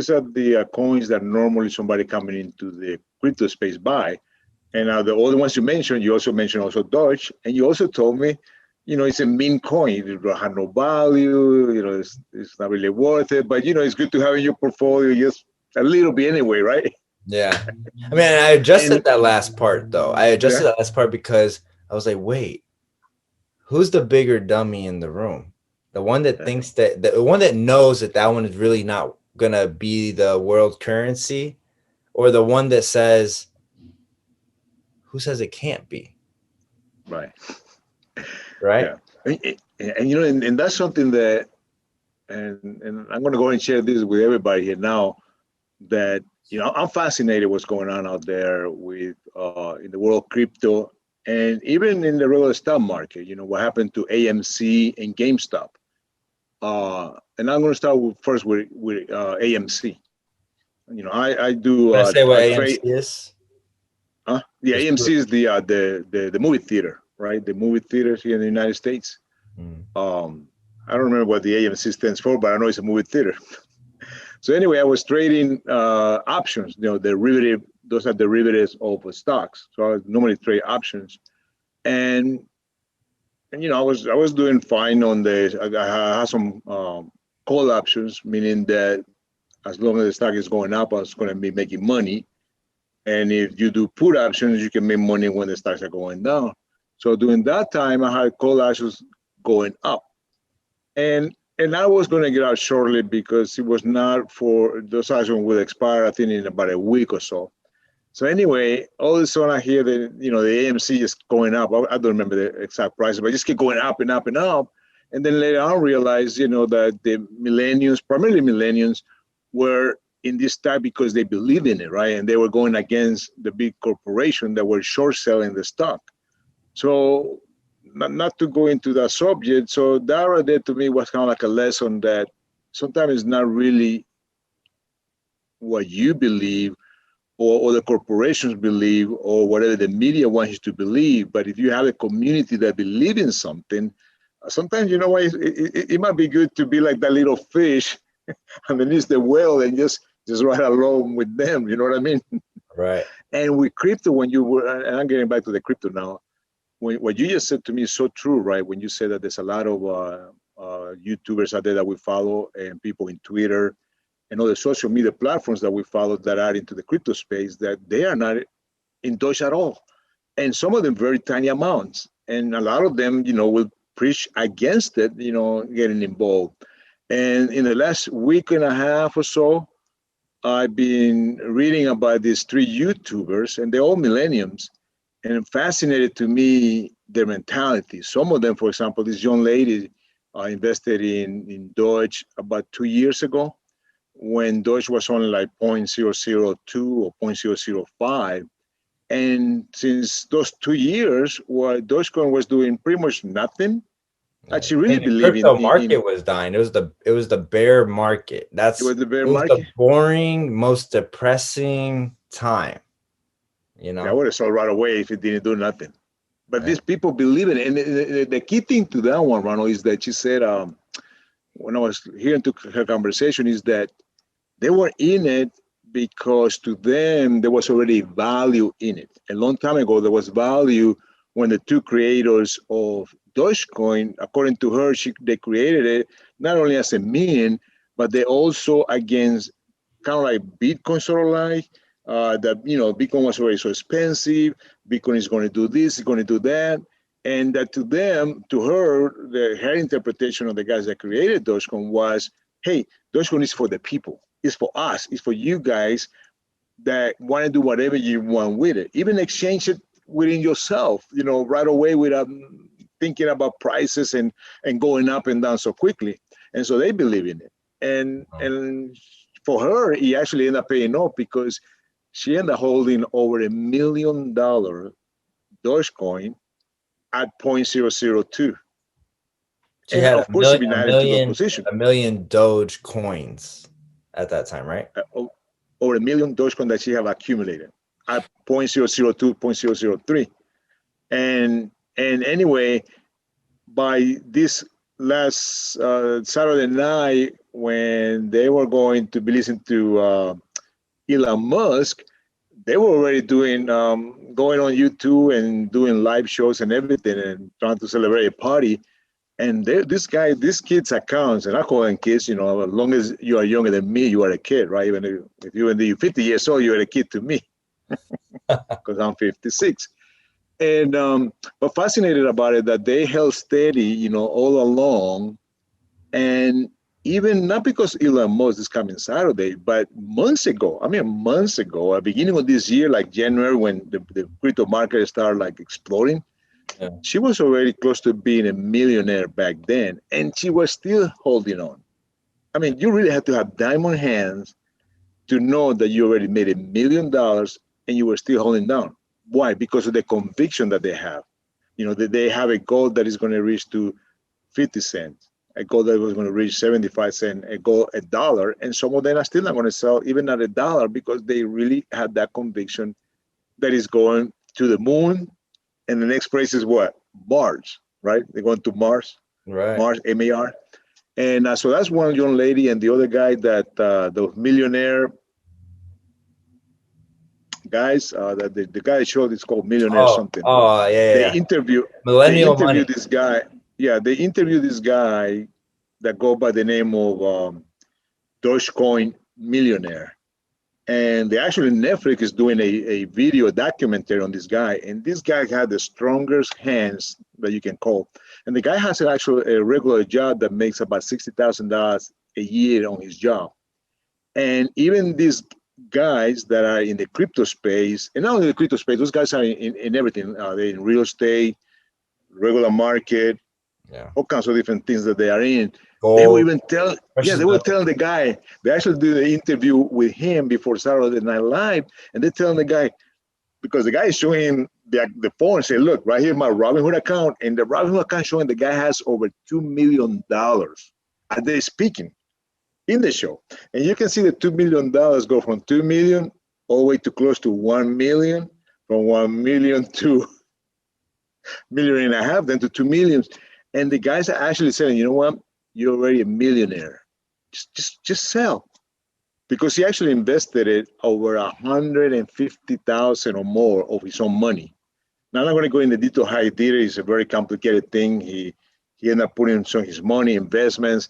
are the coins that normally somebody coming into the crypto space buy. And now the other ones you also mentioned also Doge, and you also told me, it's a mean coin. It will have no value. It's not really worth it. But it's good to have in your portfolio just a little bit anyway, right? Yeah. I mean, I adjusted And that last part though. I adjusted yeah, that last part because I was like, wait, who's the bigger dummy in the room? The one that yeah, thinks the one that knows that one is really not gonna be the world currency, or the one that says, who says it can't be? right, Right? yeah. And that's something that, and I'm going to go and share this with everybody here now. That I'm fascinated what's going on out there with in the world of crypto and even in the real stock market. What happened to AMC and GameStop. And I'm going to start first with AMC. I do Can I say what I AMC trade. is? The Just AMC is the movie theater, right? The movie theaters here in the United States. mm, Um, I don't remember what the AMC stands for, but I know it's a movie theater. So anyway, I was trading options. Derivative. Those are derivatives of stocks. So I normally trade options, and I was doing fine on the. I had some call options, meaning that as long as the stock is going up, I was going to be making money. And if you do put options, you can make money when the stocks are going down. So during that time, I had call options going up, and I was going to get out shortly because it was not for those options will expire, I think, in about a week or so. So anyway, all of a sudden I hear that the AMC is going up. I don't remember the exact price, but it just keep going up and up and up. And then later on, realize that the millennials, primarily millennials, were in this type because they believed in it, right? And they were going against the big corporation that were short selling the stock. So not to go into that subject. So that right there to me was kind of like a lesson that sometimes it's not really what you believe or the corporations believe or whatever the media wants you to believe. But if you have a community that believe in something, sometimes what, it might be good to be like that little fish underneath the whale and just ride along with them. You know what I mean? right. And with crypto, when you were, and I'm getting back to the crypto now, what you just said to me is so true, right? When you say that there's a lot of YouTubers out there that we follow and people in Twitter and other social media platforms that we follow that are into the crypto space, that they are not in Doge at all. And some of them very tiny amounts. And a lot of them, will preach against it, getting involved. And in the last week and a half or so, I've been reading about these three YouTubers, and they're all millenniums, and fascinated to me their mentality. Some of them, for example, this young lady invested in Doge about 2 years ago when Doge was only like 0.002 or 0.005. And since those 2 years, what Dogecoin was doing pretty much nothing. Yeah. Actually, I really mean, the believe crypto in market was dying. It was the bear market. it was the bear It was the market. boring, most depressing time. Yeah, I would have sold right away if it didn't do nothing. But these people believe it. And the key thing to that one, Ronald, is that she said, when I was hearing to her conversation, is that they were in it because to them there was already value in it. A long time ago, there was value when the two creators of Dogecoin, according to her, they created it not only as a meme, but they also against kind of like Bitcoin, sort of like that. Bitcoin was already so expensive. Bitcoin is going to do this, it's going to do that, and that to them, to her, her interpretation of the guys that created Dogecoin was, hey, Dogecoin is for the people. It's for us. It's for you guys that want to do whatever you want with it. Even exchange it within yourself, right away without thinking about prices and going up and down so quickly. And so they believe in it. And for her, he actually ended up paying off because she ended up holding over $1 million Dogecoin at 0.002. She And had of course, she been added to the position. a million Doge coins at that time, right? Over $1 million Dogecoin that she have accumulated at 0.002, 0.003. And anyway, by this last Saturday night, when they were going to be listening to Elon Musk, they were already doing going on YouTube and doing live shows and everything and trying to celebrate a party. And these kids' accounts, and I call them kids, as long as you are younger than me, you are a kid, right? Even if you're 50 years old, you're a kid to me because I'm 56. And but fascinated about it that they held steady, all along. And even not because Elon Musk is coming Saturday, but months ago, at the beginning of this year, like January, when the crypto market started like exploding, she was already close to being a millionaire back then, and she was still holding on. You really had to have diamond hands to know that you already made $1 million and you were still holding down. Why? Because of the conviction that they have. That they have a goal that is going to reach to 50 cents, a goal that was going to reach 75 cents, a goal $1, and some of them are still not going to sell even at $1 because they really have that conviction that is going to the moon. And the next place is what? Mars, right? They're going to Mars, right? Mars, MAR. And so that's one young lady, and the other guy that the millionaire guys, that the guy showed is called Millionaire something. Oh, yeah. They interview this guy. Yeah, they interview this guy that go by the name of Dogecoin Millionaire. And they actually, Netflix is doing a video documentary on this guy. And this guy had the strongest hands that you can call. And the guy has actually a regular job that makes about $60,000 a year on his job. And even these guys that are in the crypto space, and not only the crypto space, those guys are in everything. They're in real estate, regular market, all kinds of different things that they are in. Gold. They will even tell, they will tell the guy, they actually do the interview with him before Saturday Night Live, and they're telling the guy, because the guy is showing him the phone and say, look, right here, my Robinhood account, and the Robinhood account showing the guy has over $2 million as they're speaking in the show. And you can see the $2 million go from 2 million all the way to close to 1 million, from 1 million to $1.5 million, then to 2 million. And the guys are actually saying, you know what? You're already a millionaire. Just sell. Because he actually invested it over 150,000 or more of his own money. Now, I'm not going to go into detail how he did it. It's a very complicated thing. He ended up putting some of his money, investments,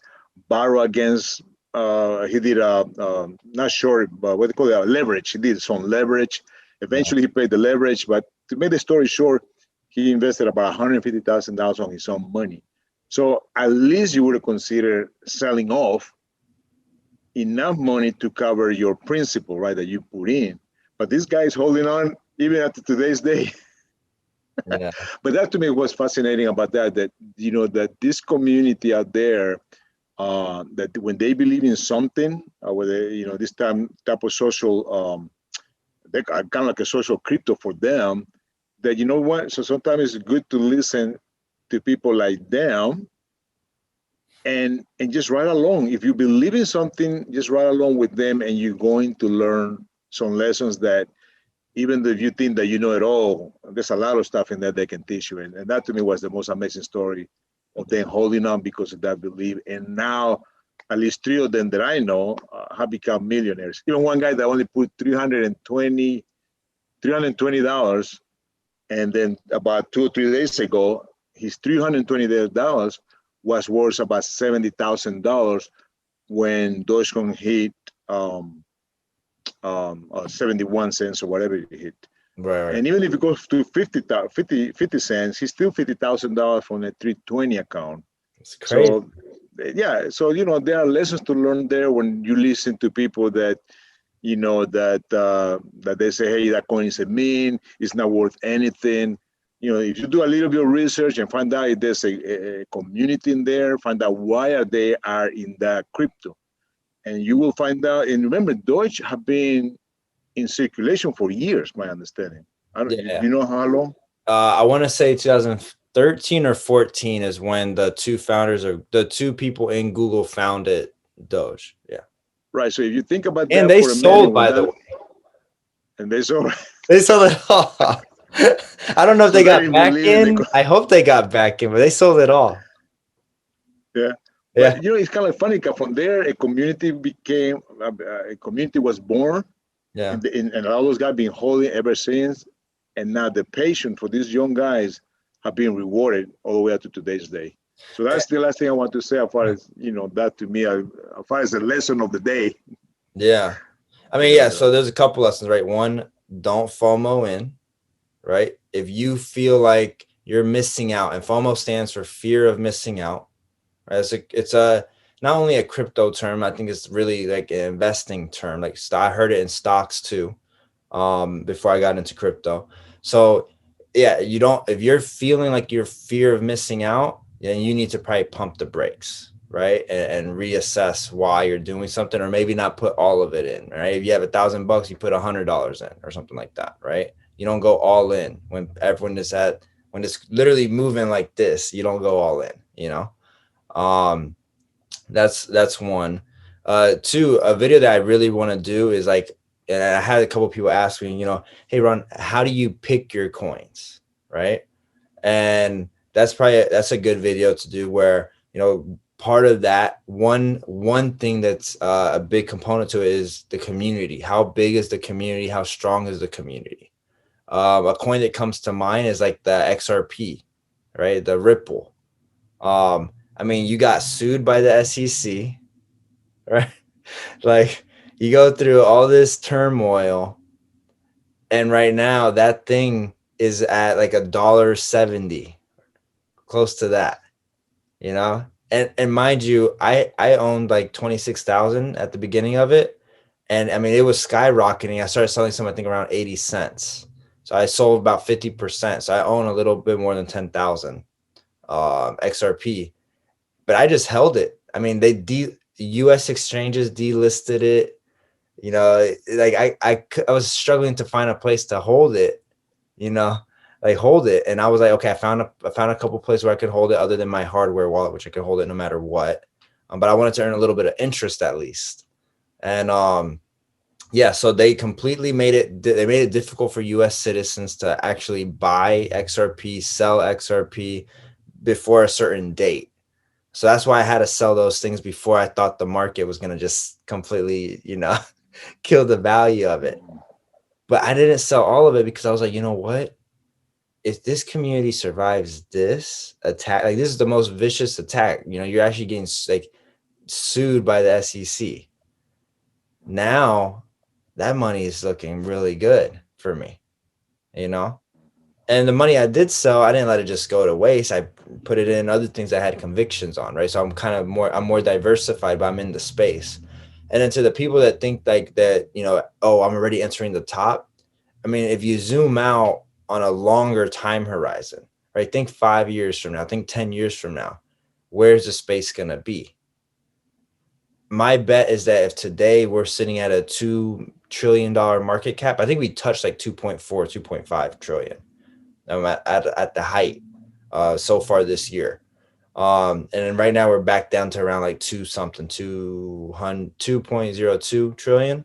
borrow against, he did not sure, but what they call it, leverage. He did some leverage. Eventually, he paid the leverage. But to make the story short, he invested about $150,000 on his own money. So at least you would consider selling off enough money to cover your principal, right, that you put in. But this guy is holding on even up to today's day. Yeah. But that to me was fascinating about that that this community out there, that when they believe in something, whether this type of social, they kind of like a social crypto for them. That what, so sometimes it's good to listen to people like them, and just ride along. If you believe in something, just ride along with them, and you're going to learn some lessons that even if you think that you know it all, there's a lot of stuff in there they can teach you. And that to me was the most amazing story of them holding on because of that belief. And now, at least three of them that I know have become millionaires. Even one guy that only put $320, and then about 2 or 3 days ago, his $320 was worth about $70,000 when Dogecoin hit 71 cents or whatever it hit. Right. And even if it goes to 50 cents, he's still $50,000 from a 320 account. It's crazy. So, yeah. So, there are lessons to learn there when you listen to people that, that they say, hey, that coin is a meme, it's not worth anything. If you do a little bit of research and find out if there's a community in there, find out why they are in that crypto. And you will find out. And remember, Doge have been in circulation for years, my understanding. I don't. Yeah. You know how long? I want to say 2013 or 14 is when the two people in Google founded Doge. Yeah. Right. So if you think about And that they for a minute, sold, by the way. and they sold. They sold it all. I don't know if So they they got didn't back believe in in. I hope they got back in, but they sold it all. Yeah. Yeah. But it's kind of funny because from there a community became a community was born, Yeah. and all those guys been holding ever since, and now the patience for these young guys have been rewarded all the way up to today's day. So that's the last thing I want to say as far as that to me as far as the lesson of the day. Yeah. I mean, yeah. So there's a couple lessons, right? One, don't FOMO in, right? If you feel like you're missing out, and FOMO stands for fear of missing out, right? It's not only a crypto term. I think it's really like an investing term. Like I heard it in stocks too, before I got into crypto. So yeah, if you're feeling like your fear of missing out, then you need to probably pump the brakes, right? And reassess why you're doing something, or maybe not put all of it in, right? If you have $1,000, you put $100 in or something like that, right? You don't go all in when everyone is when it's literally moving like this, you don't go all in. Um, that's one. Two, a video that I really want to do is like, and I had a couple people ask me, hey Ron, how do you pick your coins, right? And that's a good video to do, where part of that one thing that's a big component to it is the community. How big is the community? How strong is the community? A coin that comes to mind is like the XRP, right? The Ripple. I mean, you got sued by the SEC, right? Like, you go through all this turmoil, and right now that thing is at like $1.70, close to that, and mind you, I owned like 26,000 at the beginning of it, and I mean, it was skyrocketing. I started selling some, I think, around 80 cents. So I sold about 50%. So I own a little bit more than 10,000 XRP, but I just held it. I mean, US exchanges delisted it. Like I was struggling to find a place to hold it, like hold it. And I was like, okay, I found a couple places where I could hold it other than my hardware wallet, which I could hold it no matter what. But I wanted to earn a little bit of interest at least. And yeah, so they completely made it difficult for US citizens to actually buy XRP, sell XRP before a certain date. So that's why I had to sell those things before I thought the market was going to just completely, kill the value of it. But I didn't sell all of it because I was like, you know what? If this community survives this attack, like, this is the most vicious attack, you're actually getting like sued by the SEC. Now that money is looking really good for me, and the money I did sell, I didn't let it just go to waste. I put it in other things I had convictions on, right? So I'm more diversified, but I'm in the space. And then to the people that think like that, oh, I'm already entering the top. I mean, if you zoom out on a longer time horizon, right? Think 5 years from now, think 10 years from now, where's the space going to be? My bet is that if today we're sitting at a $2 trillion market cap, I think we touched like 2.4, 2.5 trillion. At the height so far this year. And then right now we're back down to around like 2.02 trillion.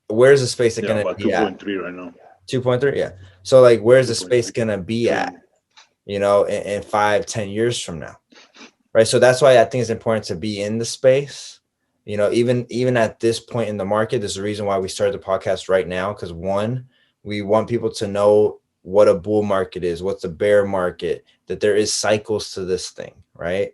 where's the space Yeah, going to about be at? 2.3 right now. 2.3. Yeah. So like, where's the space 2.3. going to be at, you know, in 5-10 years from now? Right. So that's why I think it's important to be in the space, you know, even at this point in the market. There's a reason why we started the podcast right now. Cause one, we want people to know what a bull market is, what's a bear market, that there is cycles to this thing. Right.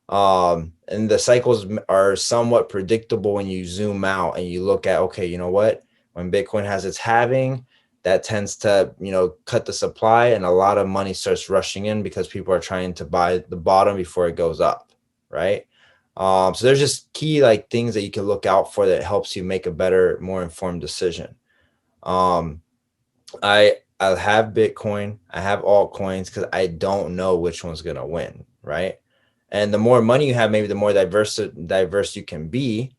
And the cycles are somewhat predictable when you zoom out and you look at, okay, you know what, when Bitcoin has its halving, that tends to, you know, cut the supply and a lot of money starts rushing in because people are trying to buy the bottom before it goes up. Right. So there's just key like things that you can look out for that helps you make a better, more informed decision. Um, I have Bitcoin, I have altcoins because I don't know which one's gonna win, right? And the more money you have, maybe the more diverse you can be.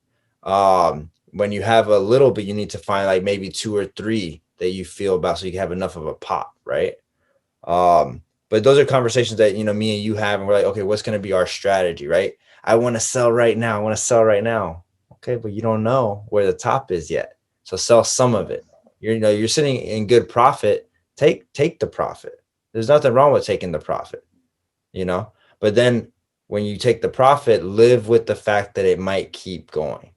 When you have a little bit, you need to find like maybe 2 or 3 that you feel about so you can have enough of a pot, right? But those are conversations that, you know, me and you have, and we're like, okay, what's gonna be our strategy, right? I want to sell right now. I want to sell right now. Okay, but you don't know where the top is yet. So sell some of it. You're, you know, you're sitting in good profit. Take the profit. There's nothing wrong with taking the profit, you know. But then when you take the profit, live with the fact that it might keep going,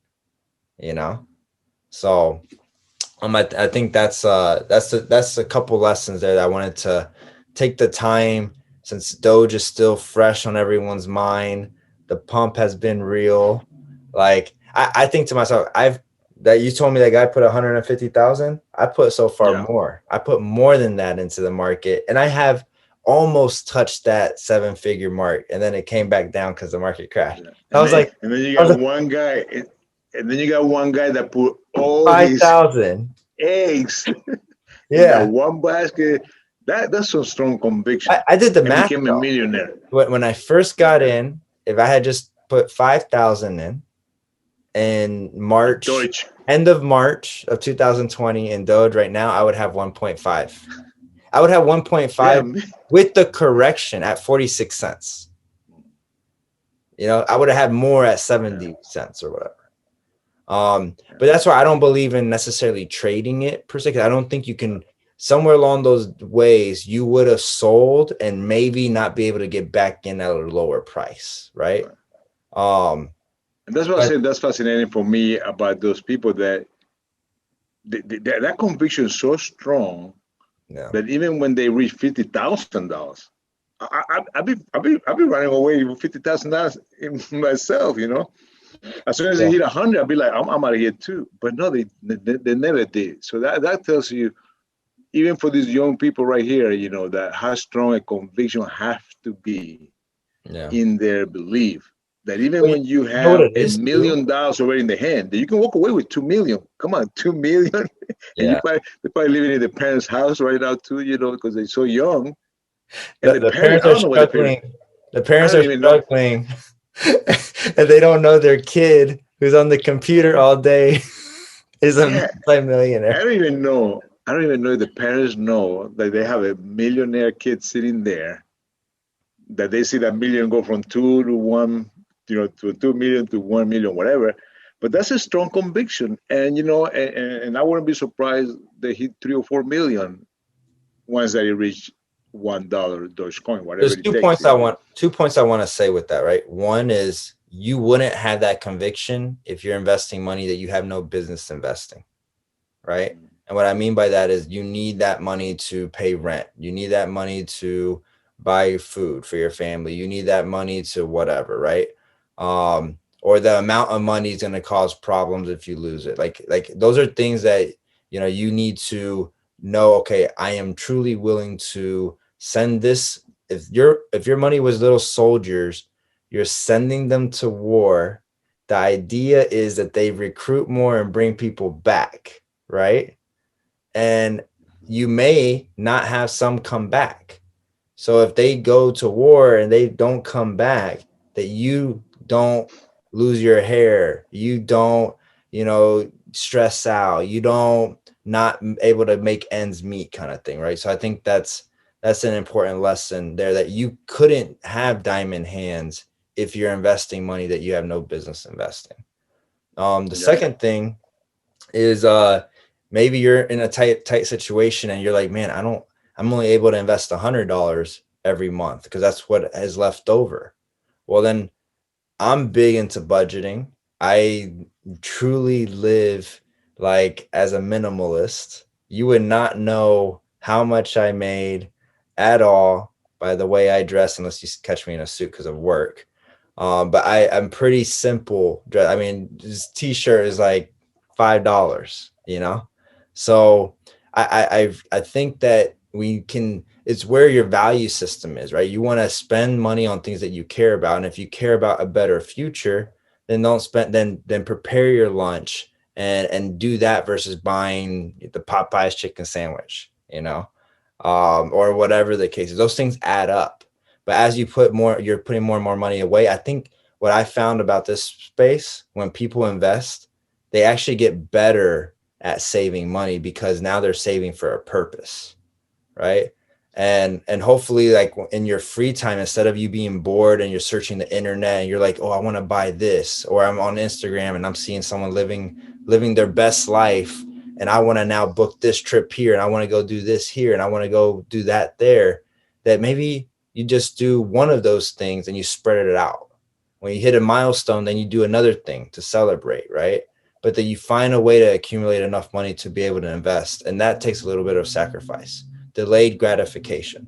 you know. So I think that's a couple lessons there that I wanted to take the time, since Doge is still fresh on everyone's mind. The pump has been real. Like I think to myself, that you told me that guy put 150,000. I put so far Yeah. more. I put more than that into the market, and I have almost touched that 7-figure mark, and then it came back down because the market crashed. Yeah. I was like, And then you I was got like one guy, and then you got one guy that put all his 5,000. eggs in that Yeah, one basket. That's some strong conviction, I did the and math became a though. millionaire. When I first got in, if I had just put 5,000 in March, Deutsch. end of March of 2020 in Doge right now, I would have 1.5. I would have Yeah, 1.5 with the correction at 46 cents. You know, I would have had more at yeah, 70 cents or whatever. But that's why I don't believe in necessarily trading it per se. 'Cause I don't think you can, somewhere along those ways, you would have sold and maybe not be able to get back in at a lower price, right? right. Um, And that's what I but said. That's fascinating for me about those people that that conviction is so strong yeah, that even when they reach $50,000, I'll be running away with $50,000 myself. You know, as soon as they yeah, hit 100, I'll be like, I'm out of here too. But no, they never did. So that tells you, even for these young people right here, you know, that how strong a conviction have to be yeah. in their belief. That even Well, when you you know what have it is too? $1 million already in the hand, that you can walk away with 2 million. Come on, 2 million, and Yeah, they're probably living in the parents' house right now too, you know, because they're so young. And the the parents, parents I are don't know what the parents. struggling. The I parents don't are even know. struggling, and they don't know their kid who's on the computer all day is a Yeah, I multi-millionaire. don't even know. I don't even know if the parents know that they have a millionaire kid sitting there, that they see that million go from 2 to 1, you know, to 2 million to 1 million, whatever. But that's a strong conviction, and you know, and I wouldn't be surprised they hit 3 or 4 million once they reach $1 Dogecoin, whatever There's it takes, you know. 2 points I want to say with that, right? One is you wouldn't have that conviction if you're investing money that you have no business investing, right? And what I mean by that is you need that money to pay rent. You need that money to buy food for your family. You need that money to whatever, right? Or the amount of money is going to cause problems if you lose it. Like those are things that, you know, you need to know, okay, I am truly willing to send this. If your money was little soldiers, you're sending them to war. The idea is that they recruit more and bring people back, right? And you may not have some come back. So if they go to war and they don't come back, that you don't lose your hair, you don't, you know, stress out, you don't not able to make ends meet kind of thing, right? So I think that's an important lesson there, that you couldn't have diamond hands if you're investing money that you have no business investing. The Yeah. second thing is maybe you're in a tight situation and you're like, man, I'm only able to invest $100 every month because that's what is left over. Well, then I'm big into budgeting. I truly live like as a minimalist. You would not know how much I made at all by the way I dress unless you catch me in a suit because of work. But I'm pretty simple. I mean, this t-shirt is like $5, you know? So I think that we can, it's where your value system is, right? You want to spend money on things that you care about. And if you care about a better future, then don't spend, then prepare your lunch and do that versus buying the Popeyes chicken sandwich, you know, or whatever the case is. Those things add up. But as you put more, you're putting more and more money away. I think what I found about this space, when people invest, they actually get better at saving money because now they're saving for a purpose, right? And hopefully, like in your free time, instead of you being bored and you're searching the internet and you're like, oh, I want to buy this, or I'm on Instagram and I'm seeing someone living their best life, and I want to now book this trip here, and I want to go do this here, and I want to go do that there, that maybe you just do one of those things and you spread it out. When you hit a milestone, then you do another thing to celebrate, right? But that you find a way to accumulate enough money to be able to invest. And that takes a little bit of sacrifice, delayed gratification.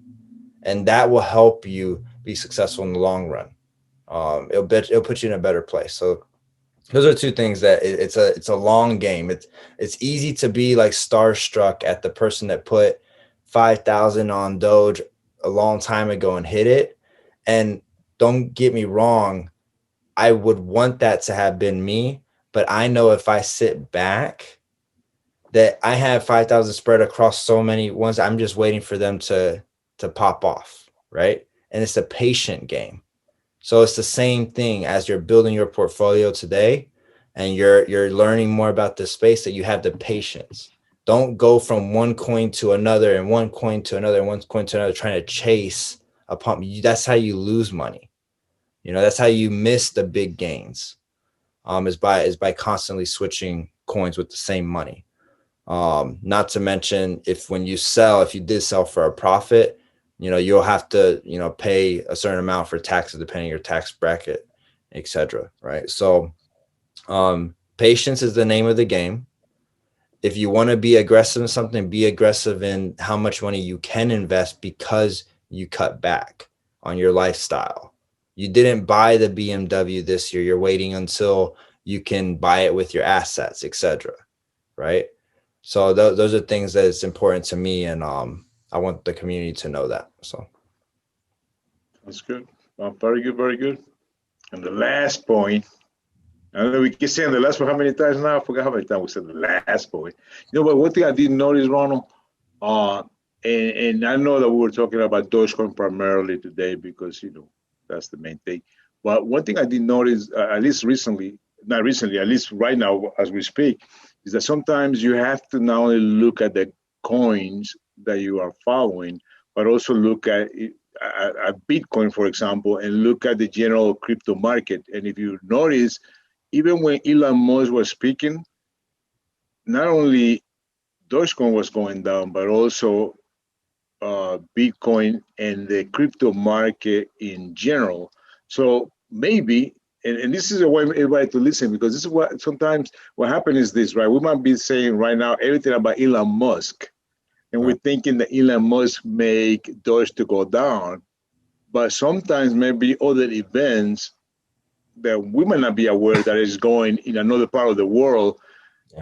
And that will help you be successful in the long run. It'll put you in a better place. So those are two things that it's a long game. It's easy to be like starstruck at the person that put 5,000 on Doge a long time ago and hit it. And don't get me wrong, I would want that to have been me, but I know if I sit back that I have 5,000 spread across so many ones, I'm just waiting for them to pop off, right? And it's a patient game. So it's the same thing as you're building your portfolio today and you're learning more about this space, that you have the patience. Don't go from one coin to another and one coin to another and one coin to another trying to chase a pump. That's how you lose money. You know, that's how you miss the big gains. Is by constantly switching coins with the same money. Not to mention if you did sell for a profit, you know, you'll have to, you know, pay a certain amount for taxes depending on your tax bracket, etc. Right. So patience is the name of the game. If you want to be aggressive in something, be aggressive in how much money you can invest because you cut back on your lifestyle. You didn't buy the BMW this year. You're waiting until you can buy it with your assets, etc. Right. So those are things that is important to me, and I want the community to know that. So That's good. Very good, very good. And the last point, I know we keep saying the last point how many times now? I forgot how many times we said the last point. You know, but one thing I didn't notice, Ronald, and I know that we were talking about Dogecoin primarily today because, you know, that's the main thing. But one thing I did notice, at least recently, not recently, at least right now as we speak, is that sometimes you have to not only look at the coins that you are following, but also look at Bitcoin, for example, and look at the general crypto market. And if you notice, even when Elon Musk was speaking, not only Dogecoin was going down, but also Bitcoin and the crypto market in general. So maybe, and this is a way everybody to listen, because this is what sometimes what happens is this, right? We might be saying right now everything about Elon Musk, and we're thinking that Elon Musk make Doge to go down, but sometimes maybe other events that we might not be aware that is going in another part of the world,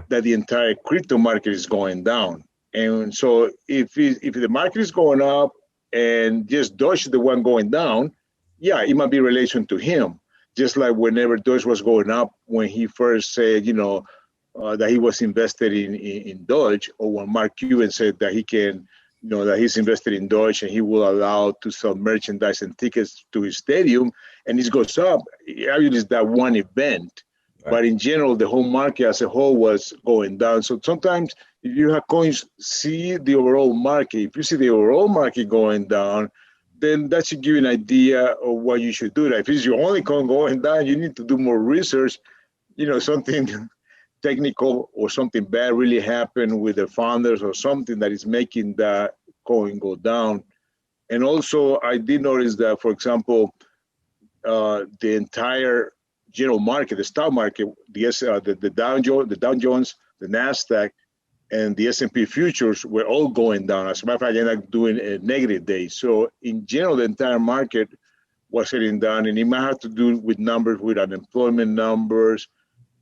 that the entire crypto market is going down. And so if the market is going up and just Doge is the one going down, yeah, it might be relation to him. Just like whenever Doge was going up, when he first said, you know, that he was invested in Doge, or when Mark Cuban said that he can, you know, that he's invested in Doge and he will allow to sell merchandise and tickets to his stadium, and it goes up, obviously it's that one event. Right. But in general, the whole market as a whole was going down. So sometimes if you have coins, see the overall market. If you see the overall market going down, then that should give you an idea of what you should do. If it's your only coin going down, you need to do more research, you know, something technical or something bad really happened with the founders or something that is making that coin go down. And also, I did notice that, for example, the entire general market, the stock market, the Dow Jones, the Nasdaq, and the S&P futures were all going down. As a matter of fact, I ended up doing a negative day. So in general, the entire market was heading down, and it might have to do with numbers, with unemployment numbers.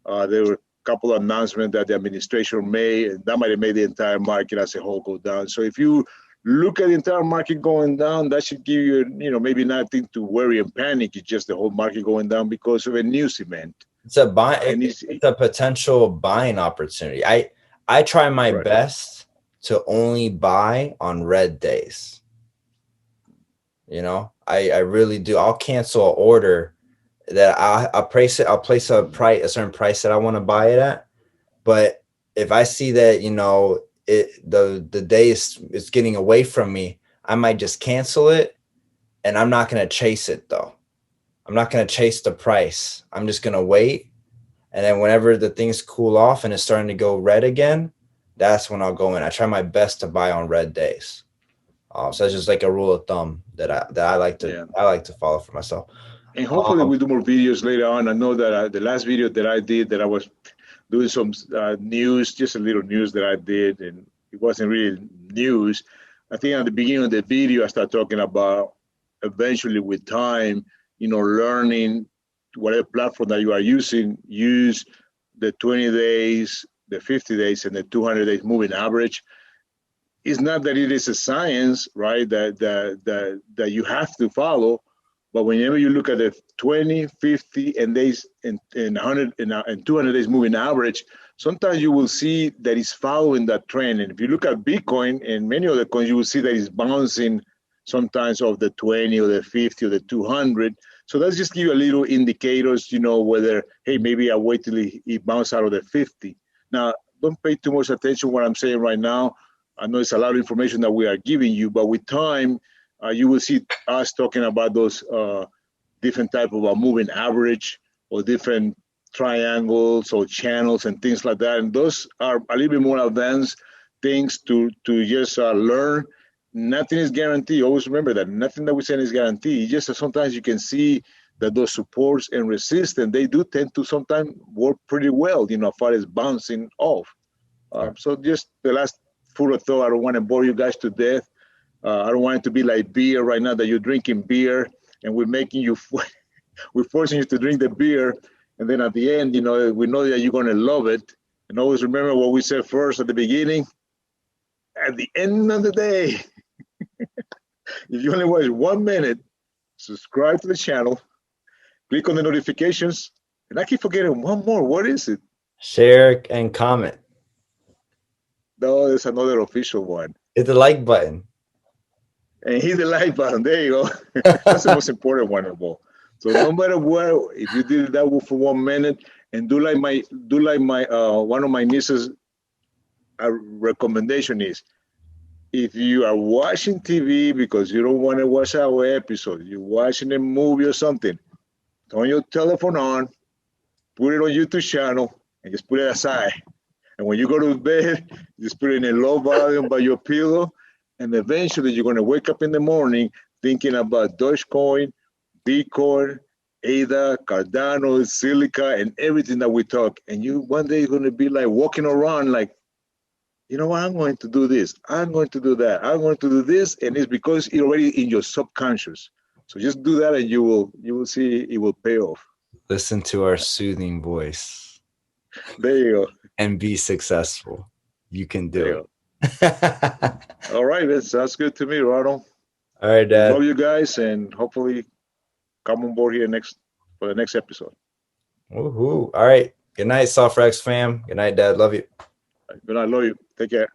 There were a couple of announcements that the administration made, and that might have made the entire market as a whole go down. So if you look at the entire market going down, that should give you, maybe nothing to worry and panic. It's just the whole market going down because of a news event. It's a it's a potential buying opportunity. I try my best to only buy on red days. I really do. I'll cancel an order that I'll place it. I'll place a certain price that I want to buy it at. But if I see that, the day is getting away from me, I might just cancel it, and I'm not going to chase it though. I'm not going to chase the price. I'm just going to wait. And then whenever the things cool off and it's starting to go red again, that's when I'll go in. I try my best to buy on red days. So that's just like a rule of thumb that I like to follow for myself. And hopefully we'll do more videos later on. I know that the last video that I did, that I was doing some news, just a little news that I did, and it wasn't really news. I think at the beginning of the video, I started talking about eventually with time, learning whatever platform that you are using, use the 20 days, the 50 days, and the 200 days moving average. It's not that it is a science, right, that you have to follow, but whenever you look at the 20, 50, and 100 and 200 days moving average, sometimes you will see that it's following that trend. And if you look at Bitcoin and many other coins, you will see that it's bouncing sometimes off the 20 or the 50 or the 200. So that's just give you a little indicators, whether, hey, maybe I wait till it bounces out of the 50. Now, don't pay too much attention to what I'm saying right now. I know it's a lot of information that we are giving you, but with time, you will see us talking about those different type of a moving average or different triangles or channels and things like that. And those are a little bit more advanced things to just learn. Nothing is guaranteed. Always remember that nothing that we say is guaranteed. It's just that sometimes you can see that those supports and resistance, they do tend to sometimes work pretty well, as far as bouncing off. So just the last full of thought, I don't want to bore you guys to death. I don't want it to be like beer right now, that you're drinking beer and we're making you, we're forcing you to drink the beer. And then at the end, we know that you're going to love it. And always remember what we said first at the beginning. At the end of the day, if you only watch 1 minute, subscribe to the channel, click on the notifications, and I keep forgetting one more. What is it? Share and comment. No, there's another official one. Hit the like button. And hit the like button. There you go. That's the most important one of all. So no matter what, if you did that for 1 minute, and do like my one of my nieces' recommendation is, if you are watching TV because you don't want to watch our episode, you're watching a movie or something, turn your telephone on, put it on YouTube channel, and just put it aside. And when you go to bed, just put it in a low volume by your pillow, and eventually you're going to wake up in the morning thinking about Dogecoin, Bitcoin, ADA, Cardano, Silica, and everything that we talk. And you one day you're going to be like walking around like, you know what, I'm going to do this, I'm going to do that, I'm going to do this, and it's because it's already in your subconscious. So just do that and you will see it will pay off. Listen to our soothing voice. There you go. And be successful. You can do it. All right, man. Sounds good to me, Ronald. All right, Dad. Love you guys, and hopefully come on board here for the next episode. Woohoo. All right. Good night, SoftRex fam. Good night, Dad. Love you. Good night. Love you. Take care.